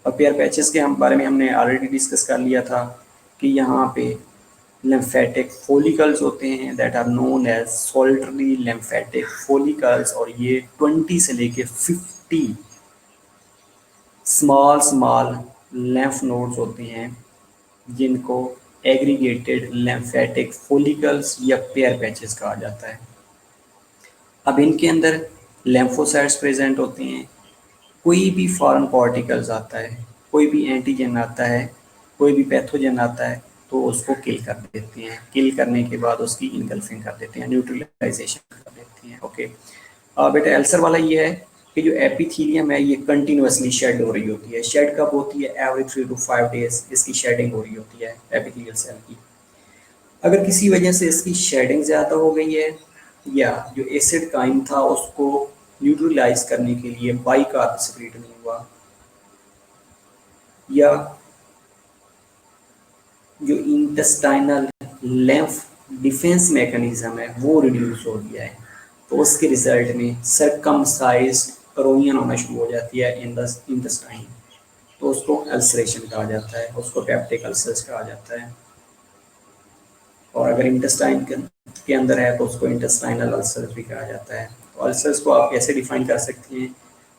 और पेयर पैचेस के हम बारे में हमने ऑलरेडी डिस्कस कर लिया था कि यहाँ पे lymphatic follicles होते हैं that are known as solitary lymphatic follicles, और ये 20 से लेके 50 स्मॉल lymph nodes होते हैं जिनको एग्रीगेटेड lymphatic follicles या पेयर पैचेस कहा जाता है। अब इनके अंदर lymphocytes प्रेजेंट होते हैं, कोई भी फॉरेन पार्टिकल्स आता है, कोई भी एंटीजन आता है, कोई भी पैथोजन आता है तो उसको किल कर देते हैं, किल करने के बाद उसकी इनगल्फिंग कर देते हैं, न्यूट्रलाइजेशन कर देते हैं। ओके, बेटा अल्सर वाला ये है कि जो एपिथेलियम है ये कंटिन्यूसली शेड हो रही होती है। शेड कब होती है, एवरी 3 to 5 डेज इसकी शेडिंग हो रही होती है एपिथेलियल सेल की। अगर किसी वजह से इसकी शेडिंग ज़्यादा हो गई है या जो एसिड काइम था उसको न्यूट्रलाइज करने के लिए बाइकार्ब सिक्रेट नहीं हुआ, या जो इंटेस्टाइनल लेम्फ डिफेंस मैकेनिज्म है वो रिड्यूस हो गया है, तो उसके रिजल्ट में सरकमसाइज्ड रोनियन होना शुरू हो जाती है इन द इंटेस्टाइन, तो उसको अल्सरेशन कहा जाता है, उसको पेप्टिक अल्सर्स कहा जाता है। और अगर इंटेस्टाइन के अंदर है तो उसको इंटेस्टाइनल अल्सर्स भी कहा जाता है। तो अल्सर्स को आप कैसे डिफाइन कर सकते हैं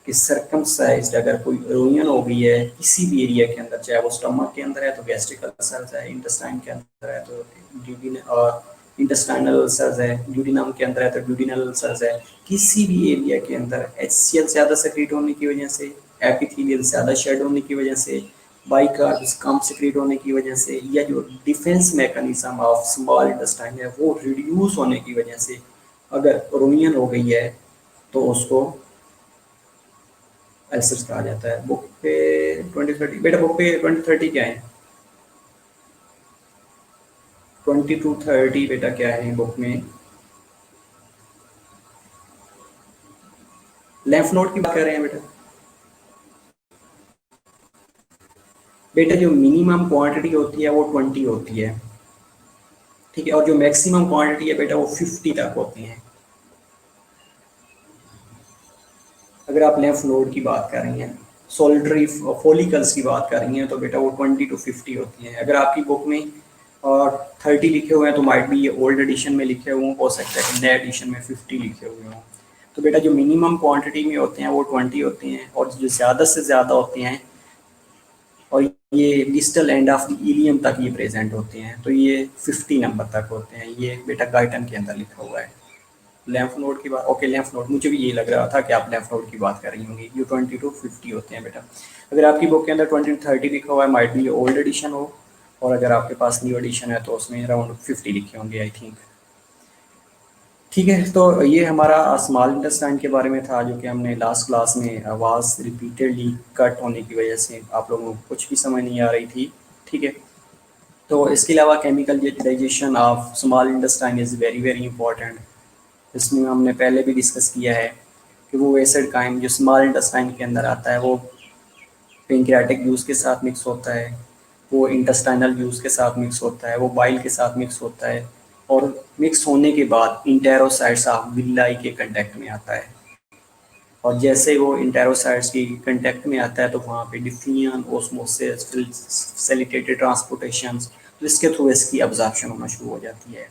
कि सरकमसाइज्ड अगर कोई रोनियन हो गई है किसी भी एरिया के अंदर, चाहे वो स्टमक के अंदर है तो गैस्ट्रिक अल्सर्स है, इंटेस्टाइन के अंदर है तो इंटेस्टाइनल अल्सर्स है, ड्यूडिनम के अंदर है तो ड्यूडिनल अल्सर्स है, किसी भी एरिया के अंदर HCl ज़्यादा सेक्रेट होने की वजह से, एपिथेलियल ज़्यादा शेड होने की वजह से, बाइकार्ब्स कम सेक्रेट होने की वजह से, या जो defence mechanism of small intestine है वो रिड्यूस होने की वजह से अगर रोनियन हो गई है तो उसको अल्सर्स कहा जाता है। बुक पे 2030 बेटा, बुक पे 2030 क्या है? 2230 बेटा क्या है बुक में? लेफ्ट नोट की बात कर रहे हैं बेटा। बेटा जो मिनिमम क्वांटिटी होती है वो 20 होती है, ठीक है, और जो मैक्सिमम क्वांटिटी है बेटा वो 50 तक होती है। अगर आप लेफ्ट नोड की बात कर रही हैं, सोल्डरी फॉलिकल्स की बात कर रही हैं, तो बेटा वो 20 to 50 होती हैं। अगर आपकी बुक में और 30 लिखे हुए हैं तो माइट भी ये ओल्ड एडिशन में लिखे हुए हो सकता है कि नए एडिशन में 50 लिखे हुए हों। तो बेटा जो मिनिमम क्वांटिटी में होते हैं वो 20 होते हैं, और जो ज़्यादा से ज़्यादा होते हैं और ये distal end of the ilium तक ये प्रेजेंट होते हैं, तो ये 50 नंबर तक होते हैं। ये बेटा गाइटन के अंदर लिखा हुआ है। लेम्फ नोड की बात, ओके लेम्फ नोड, मुझे भी यही लग रहा था कि आप लेम्फ नोड की बात कर रही होंगी। ये 20 to 50 होते हैं बेटा। अगर आपकी बुक के अंदर 20 to 30 लिखा हुआ है माइट भी ओल्ड एडिशन हो, और अगर आपके पास न्यू एडिशन है तो उसमें अराउंड 50 लिखे होंगे आई थिंक। ठीक है, तो ये हमारा स्मॉल इंटेस्टाइन के बारे में था, जो कि हमने लास्ट क्लास में आवाज़ रिपीटेडली कट होने की वजह से आप लोगों को कुछ भी समझ नहीं आ रही थी। ठीक है, तो इसके अलावा chemical digestion of small intestine is very very important. इसमें हमने पहले भी डिस्कस किया है कि वो एसिड काइम जो स्मॉल इंटेस्टाइन के अंदर आता है वो पेंक्रियाटिक जूस के साथ मिक्स होता है, वो इंटेस्टाइनल जूस के साथ मिक्स होता है, वो बाइल के साथ मिक्स होता है, और मिक्स होने के बाद इंटेरोसाइट्स ऑफ विलाई के कंटेक्ट में आता है। और जैसे वो इंटेरोसाइट्स की कंटेक्ट में आता है तो वहाँ पे डिफ्यूजन, ओस्मोसिस, फैसिलिटेटेड ट्रांसपोर्टेशन, तो इसके थ्रू इसकी अब्जॉर्प्शन होना शुरू हो जाती है।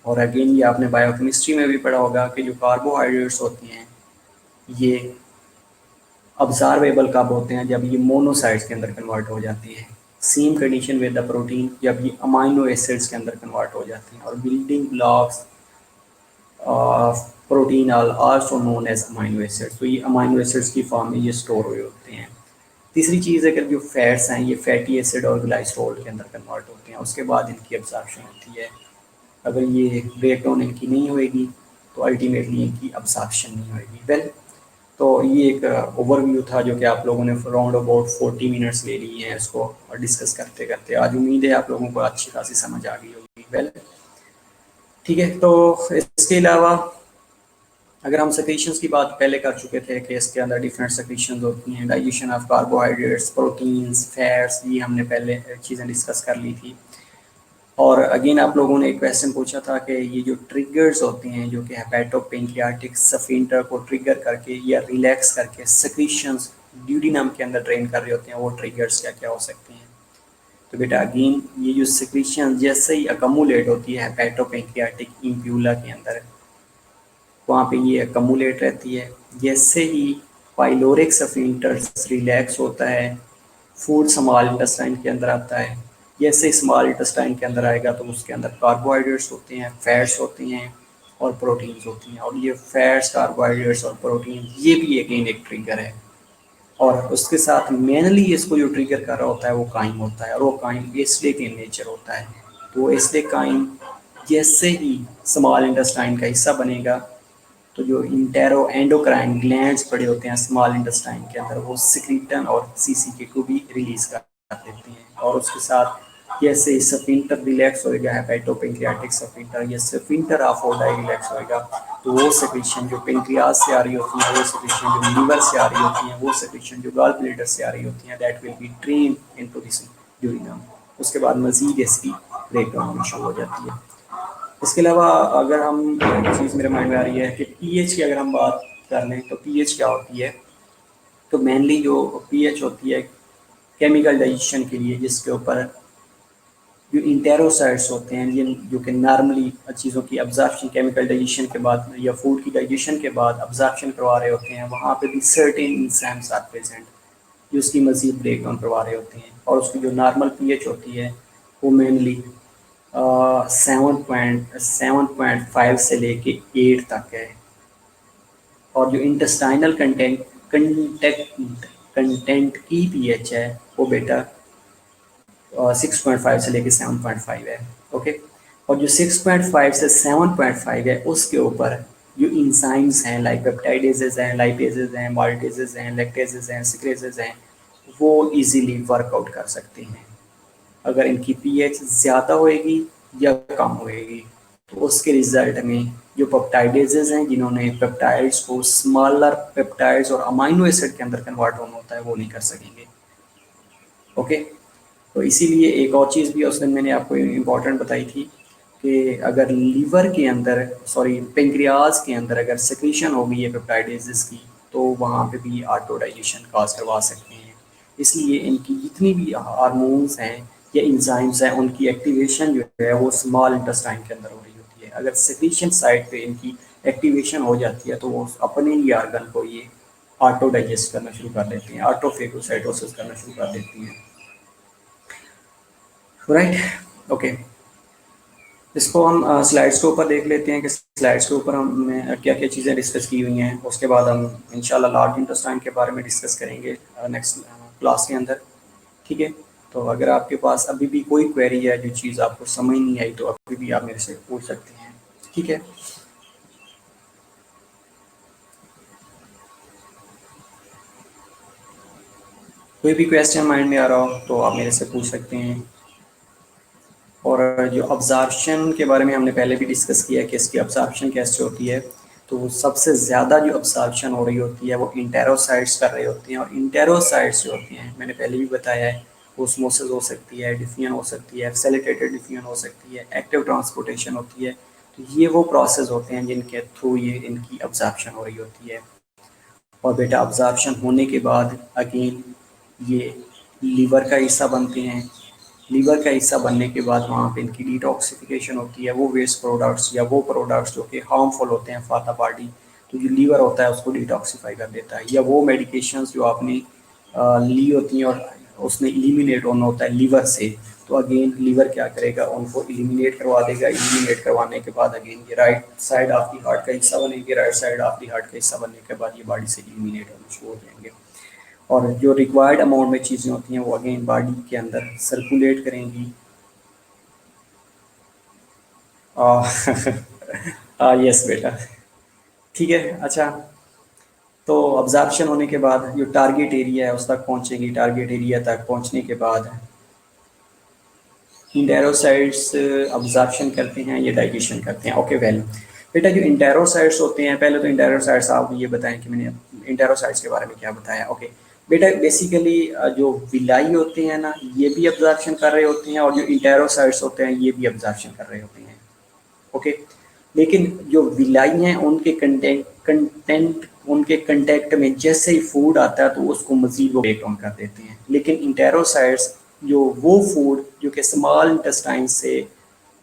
और अगेन ये आपने बायोकेमिस्ट्री में भी पढ़ा होगा कि जो कार्बोहाइड्रेट्स होती हैं ये अब्जार्वेबल कब होते हैं? जब ये मोनोसाइट्स के अंदर कन्वर्ट हो जाती है। Same condition with the protein, जब ये अमाइनो एसिड्स के अंदर कन्वर्ट हो जाती हैं। और building blocks protein are also known as amino acids, तो ये अमाइनो एसिड्स की फॉर्म में ये स्टोर हुए होते हैं। तीसरी चीज़ है कि जो फैट्स हैं ये फैटी एसिड और ग्लाइसरॉल के अंदर कन्वर्ट होते हैं, उसके बाद इनकी अब्जॉर्प्शन होती है। अगर ये ब्रेक डाउन इनकी नहीं होएगी तो अल्टीमेटली इनकी अब्जॉर्प्शन नहीं होएगी। वेल, तो ये एक ओवरव्यू था जो कि आप लोगों ने राउंड अबाउट 40 मिनट्स ले लिए हैं इसको और डिस्कस करते करते। आज उम्मीद है आप लोगों को अच्छी खासी समझ आ गई होगी। वेल, ठीक है, तो इसके अलावा अगर हम सेक्रेशंस की बात पहले कर चुके थे कि इसके अंदर डिफरेंट सेक्रेशंस होती हैं, digestion of carbohydrates, proteins, fats, ये हमने पहले चीज़ें डिस्कस कर ली थी। और अगेन आप लोगों ने एक क्वेश्चन पूछा था कि ये जो ट्रिगर्स होते हैं जो कि हेपेटोपेंक्रियाटिक स्फिंक्टर को ट्रिगर करके या रिलैक्स करके सेक्रीशंस ड्यूडिनम के अंदर ड्रेन कर रहे होते हैं, वो ट्रिगर्स क्या क्या हो सकते हैं? तो बेटा अगेन ये जो सेक्रीशन जैसे ही अकमुलेट होती है हेपेटोपेंक्रियाटिक इम्प्यूला के अंदर, वहाँ पे ये अकमुलेट रहती है। जैसे ही पाइलोरिक स्फिंक्टर रिलैक्स होता है, फूड स्मॉल इंटेस्टाइन के अंदर आता है। जैसे स्मॉल इंटेस्टाइन के अंदर आएगा तो उसके अंदर कार्बोहाइड्रेट्स होते हैं, फैट्स होती हैं और प्रोटीन्स होती हैं। और ये फैट्स, कार्बोहाइड्रेट्स और प्रोटीन ये भी अगेन एक ट्रिगर है। और उसके साथ मेनली इसको जो ट्रिगर कर रहा होता है वो काइम होता है, और वो काइम एसिडिक इन नेचर होता है। तो एसिडिक काइम जैसे ही स्मॉल इंटेस्टाइन का हिस्सा बनेगा तो जो इंटेरो एंडोक्राइन ग्लैंड्स पड़े होते हैं स्मॉल इंटेस्टाइन के अंदर वो सिक्रीटन और सीसीके को भी रिलीज कर देते हैं। और उसके साथ जैसे स्फिंक्टर रिलैक्स होएगा, हेपेटोपेंक्रियाटिक स्फिंक्टर, ये स्फिंक्टर ऑफ ओडाई रिलैक्स होएगा, तो वो सेक्रेशन जो पेनक्रियाज से आ रही होती है, वो सेक्रेशन जो लीवर से आ रही होती है, वो सेक्रेशन जो गॉल ब्लैडर से आ रही होती है, that will be drain into this यूरिनम। उसके बाद मजीद इसकी ब्रेकडाउन होनी शुरू हो जाती है। इसके अलावा अगर हम एक चीज़ मेरे माइंड में आ रही है कि पीएच की अगर हम बात कर लें तो पीएच क्या होती है, तो मेनली जो पीएच होती है केमिकल डाइजेशन के लिए, जिसके ऊपर जो इंटेरोसाइट्स होते हैं जिन जो कि नॉर्मली चीज़ों की अब्जॉर्प्शन केमिकल डाइजेशन के बाद या फूड की डाइजेशन के बाद अब्जॉर्प्शन करवा रहे होते हैं, वहाँ पे भी सर्टेन इंजाइम्स आर प्रेजेंट जो उसकी मजीद ब्रेक डाउन करवा रहे होते हैं। और उसकी जो नॉर्मल पीएच होती है वो मेनली 7.5 से लेके 8 तक है। और जो इंटेस्टाइनल कंटेंट कंटेंट की पीएच है वो बेटा 6.5 से लेके 7.5 है। ओके, और जो 6.5 से 7.5 है उसके ऊपर जो इंजाइम्स हैं लाइक पेप्टाइडेजेस हैं, लाइपेजेस हैं, माल्टेजेस हैं, लैक्टेजेस हैं, सिक्रेजेस हैं, वो इजीली वर्कआउट कर सकते हैं। अगर इनकी पीएच ज़्यादा होएगी या कम होएगी तो उसके रिजल्ट में जो पेप्टाइडेजेस हैं जिन्होंने पेप्टाइड्स को स्मॉलर पेप्टाइड्स और अमाइनो एसिड के अंदर कन्वर्ट होना होता है वो नहीं कर सकेंगे। ओके, तो इसीलिए एक और चीज़ भी उस दिन मैंने आपको इम्पोर्टेंट बताई थी कि अगर लीवर के अंदर सॉरी पेंक्रियाज के अंदर अगर सिक्रीशन हो गई है पेप्टाइडेजेस की तो वहाँ पे भी ऑटो डाइजेशन काज करवा सकते हैं। इसलिए इनकी जितनी भी हार्मोन्स हैं या इंजाइम्स हैं उनकी एक्टिवेशन जो है वो स्मॉल इंटेस्टाइन के अंदर हो रही होती है। अगर सिक्रीशन साइड पे इनकी एक्टिवेशन हो जाती है तो वो अपने ही आर्गन को ये ऑटो डाइजेस्ट करना शुरू कर देती हैं, ऑटोफेगोसाइटोसिस करना शुरू कर देती हैं। राइट, ओके, इसको हम स्लाइड्स के ऊपर देख लेते हैं कि स्लाइड्स के ऊपर हमने क्या क्या चीज़ें डिस्कस की हुई हैं। उसके बाद हम इंशाल्लाह लार्ज इंटेस्टाइन के बारे में डिस्कस करेंगे नेक्स्ट क्लास के अंदर। ठीक है, तो अगर आपके पास अभी भी कोई क्वेरी है जो चीज़ आपको समझ नहीं आई तो अभी भी आप मेरे से पूछ सकते हैं। ठीक है, कोई भी क्वेश्चन माइंड में आ रहा हो तो आप मेरे से पूछ सकते हैं। और जो अब्जॉर्प्शन के बारे में हमने पहले भी डिस्कस किया कि इसकी अब्जॉर्प्शन कैसे होती है, तो सबसे ज़्यादा जो अब्जॉर्प्शन हो रही होती है वो इंटेरोसाइट्स कर रहे होते हैं। और इंटेरोसाइट्स जो होती हैं मैंने पहले भी बताया है, ओस्मोसिस हो सकती है, डिफियन हो सकती है, फैसिलिटेटेड डिफियन हो सकती है, एक्टिव ट्रांसपोर्टेशन होती है। तो ये वो प्रोसेस होते हैं जिनके थ्रू ये इनकी अब्जॉर्प्शन हो रही होती है। और बेटा अब्जॉर्प्शन होने के बाद अगेन ये लीवर का हिस्सा बनते हैं। लीवर का हिस्सा बनने के बाद वहाँ पे इनकी डिटॉक्सिफिकेशन होती है, वो वेस्ट प्रोडक्ट्स या वो प्रोडक्ट्स जो कि हार्मफुल होते हैं फॉर द बॉडी, तो जो लीवर होता है उसको डिटॉक्सिफाई कर देता है। या वो मेडिकेशंस जो आपने ली होती हैं और उसने इलिमिनेट होना होता है लीवर से, तो अगेन लीवर क्या करेगा, उनको इलिमिनेट करवा देगा। इलिमिनेट करवाने के बाद अगेन ये right side of the heart का हिस्सा बनेंगे, right side of the heart का हिस्सा बनने के बाद ये बॉडी से इलिमिनेट होना शुरू हो जाएंगे। और जो रिक्वायर्ड अमाउंट में चीज़ें होती हैं वो अगेन बॉडी के अंदर सर्कुलेट करेंगी। यस बेटा, ठीक है। अच्छा, तो ऑब्जर्प्शन होने के बाद जो टारगेट एरिया है उस तक पहुंचेंगी। टारगेट एरिया तक पहुंचने के बाद इंटेरोसाइट्स ऑब्जर्प्शन करते हैं, ये डाइजेशन करते हैं। ओके वेल बेटा, जो इंटेरोसाइट्स होते हैं, पहले तो इंटेरोसाइट्स आप ये बताएं कि मैंने इंटेरोसाइट्स के बारे में क्या बताया। ओके बेटा, बेसिकली जो विलाई होते हैं ना ये भी ऑब्जर्प्शन कर रहे होते हैं और जो इंटेरोसाइट्स होते हैं ये भी ऑब्जर्प्शन कर रहे होते हैं। ओके, लेकिन जो विलाई हैं उनके कंटेंट उनके कंटेक्ट में जैसे ही फूड आता है तो उसको मजीद वो ब्रेक डाउन कर देते हैं। लेकिन इंटेरोसाइट्स जो वो फूड जो कि स्मॉल इंटेस्टाइन से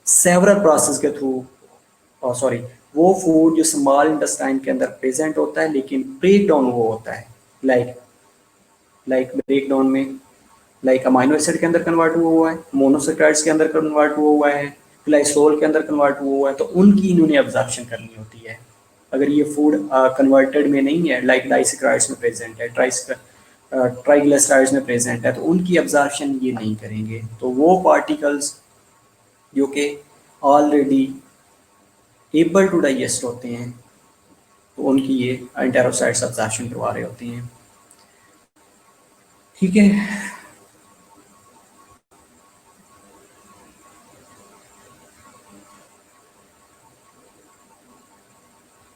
सेवरल प्रोसेस के थ्रू सॉरी वो फूड जो स्मॉल इंटेस्टाइन के अंदर प्रेजेंट होता है लेकिन ब्रेक डाउन वो होता है लाइक ब्रेक डाउन में अमाइनो एसिड के अंदर कन्वर्ट हुआ है, मोनोसेक्राइड्स के अंदर कन्वर्ट हुआ है, ग्लाइसोल के अंदर कन्वर्ट हुआ है, तो उनकी इन्होंने एब्जॉर्प्शन करनी होती है। अगर ये फूड कन्वर्टेड में नहीं है लाइक डाइसेक्राइड्स में प्रेजेंट है, ट्राइग्लिसराइड्स में प्रेजेंट है, तो उनकी एब्जॉर्प्शन ये नहीं करेंगे। तो वो पार्टिकल्स जो कि ऑलरेडी एबल टू डाइजेस्ट होते हैं तो उनकी ये एंटेरोसाइट्स एब्जॉर्प्शन करवा रहे होते हैं। ठीक है,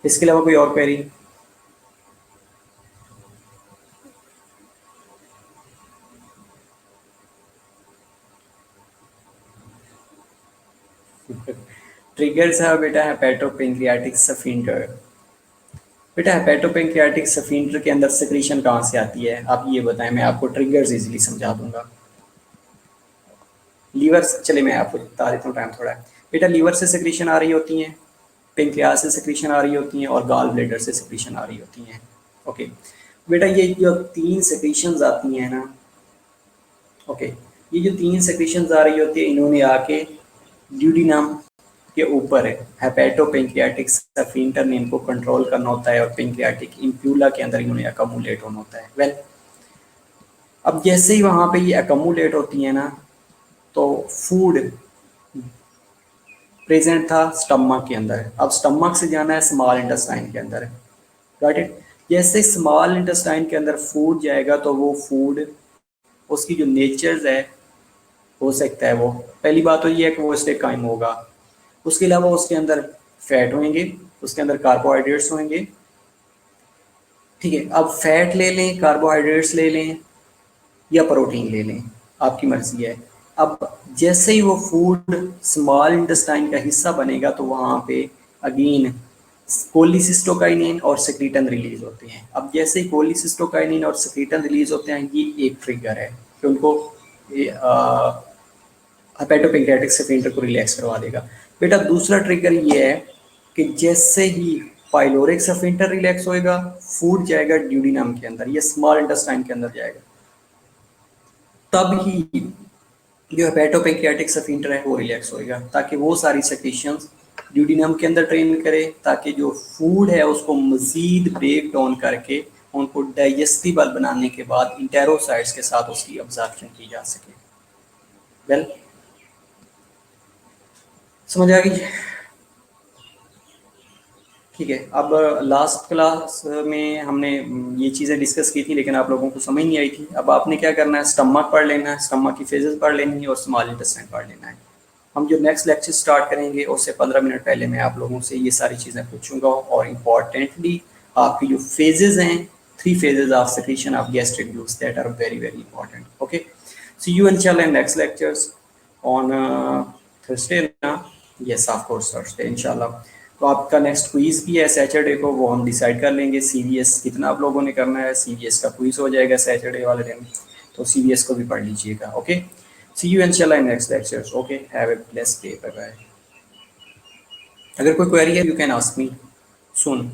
इसके अलावा कोई और क्वेरी? ट्रिगर्स है बेटा हेपेटोपेंक्रियाटिक स्फिंक्टर। बेटा हेपेटोपेंक्रियाटिक स्फिंक्टर के अंदर सिक्रीशन कहाँ से आती है, आप ये बताएं, मैं आपको ट्रिगर्स इजीली समझा दूंगा। लीवर, चले मैं आपको बता देता हूँ, टाइम थोड़ा है। बेटा लीवर से सिक्रीशन आ रही होती हैं, पेंक्रियास से सिक्रीशन आ रही होती हैं, और गॉल ब्लेडर से सिक्रीशन आ रही होती हैं। ओके बेटा, ये जो तीन सिक्रीशंस आती हैं ना, ओके, ये जो तीन सेक्रेशंस आ रही होती है, इन्होंने आके ड्यूडिनम के ऊपर है हेपेटोपेंक्रियाटिक स्फिंक्टर ने इनको कंट्रोल करना होता है, और पेंक्रियाटिक इम्प्यूला के अंदर इन्होंने अकोमुलेट होना होता है। वेल, अब जैसे ही वहां पे ये अकोमुलेट होती है ना, तो फूड प्रेजेंट था स्टमक के अंदर, अब स्टमक से जाना है स्मॉल इंटेस्टाइन के अंदर। Got it? जैसे स्मॉल इंटेस्टाइन के अंदर फूड जाएगा, तो वो फूड, उसकी जो नेचर्स है, हो सकता है वो, पहली बात तो ये है कि वो स्टेक कायम होगा, उसके अलावा उसके अंदर फैट होंगे, उसके अंदर कार्बोहाइड्रेट्स होंगे। ठीक है, अब फैट ले लें, कार्बोहाइड्रेट्स ले लें, या प्रोटीन ले लें, आपकी मर्जी है। अब जैसे ही वो फूड स्मॉल इंटेस्टाइन का हिस्सा बनेगा, तो वहाँ पे अगेन कोलिसिस्टोकाइनिन और सेक्रीटन रिलीज होते हैं। अब जैसे ही कोलिसिस्टोकाइनिन और सेक्रीटन रिलीज होते हैं, ये एक ट्रिगर है कि उनको हेपेटोपेंक्रियाटिक स्फिंक्टर को रिलैक्स करवा देगा। बेटा दूसरा ट्रिगर ये है कि जैसे ही पाइलोरिक स्फिंक्टर रिलैक्स होएगा, फूड जाएगा ड्यूडिनम के अंदर, ये स्मॉल इंटेस्टाइन के अंदर जाएगा, तब ही जो हेपेटोपेंक्रियाटिक स्फिंक्टर है वो रिलैक्स होएगा, ताकि वो सारी सेक्रेशंस ड्यूडिनम के अंदर ट्रेन करे, ताकि जो फूड है उसको मजीद ब्रेक डाउन करके उनको डाइजेस्टिबल बनाने के बाद इंटेरोसाइट्स के साथ उसकी अब्जॉर्प्शन की जा सके। वेल, समझ आ गई? ठीक है, अब लास्ट क्लास में हमने ये चीज़ें डिस्कस की थी, लेकिन आप लोगों को समझ नहीं आई थी। अब आपने क्या करना है, स्टमक पढ़ लेना है, स्टमक की फेजेस पढ़ लेनी है, और स्मॉल इंटेस्टाइन पढ़ लेना है। हम जो नेक्स्ट लेक्चर स्टार्ट करेंगे उससे 15 मिनट पहले मैं आप लोगों से ये सारी चीज़ें पूछूंगा, और इम्पॉर्टेंटली आपकी जो फेजेस हैं, 3 phases of secretion of gastric juice that are very very important. Okay, see you inshallah in next lectures on Thursday ना, yes of course Thursday इंशाल्लाह। तो आपका नेक्स्ट क्विज भी है सैटरडे को, वो हम डिसाइड कर लेंगे सीवीएस कितना आप लोगों ने करना है। सीवीएस का क्विज हो जाएगा सैटरडे वाले दिन, तो सीवीएस को भी पढ़ लीजिएगा। ओके, सी यू इंशाल्लाह in next lectures. Okay, have a blessed day, bye bye. अगर कोई क्वेरी है you can ask me soon.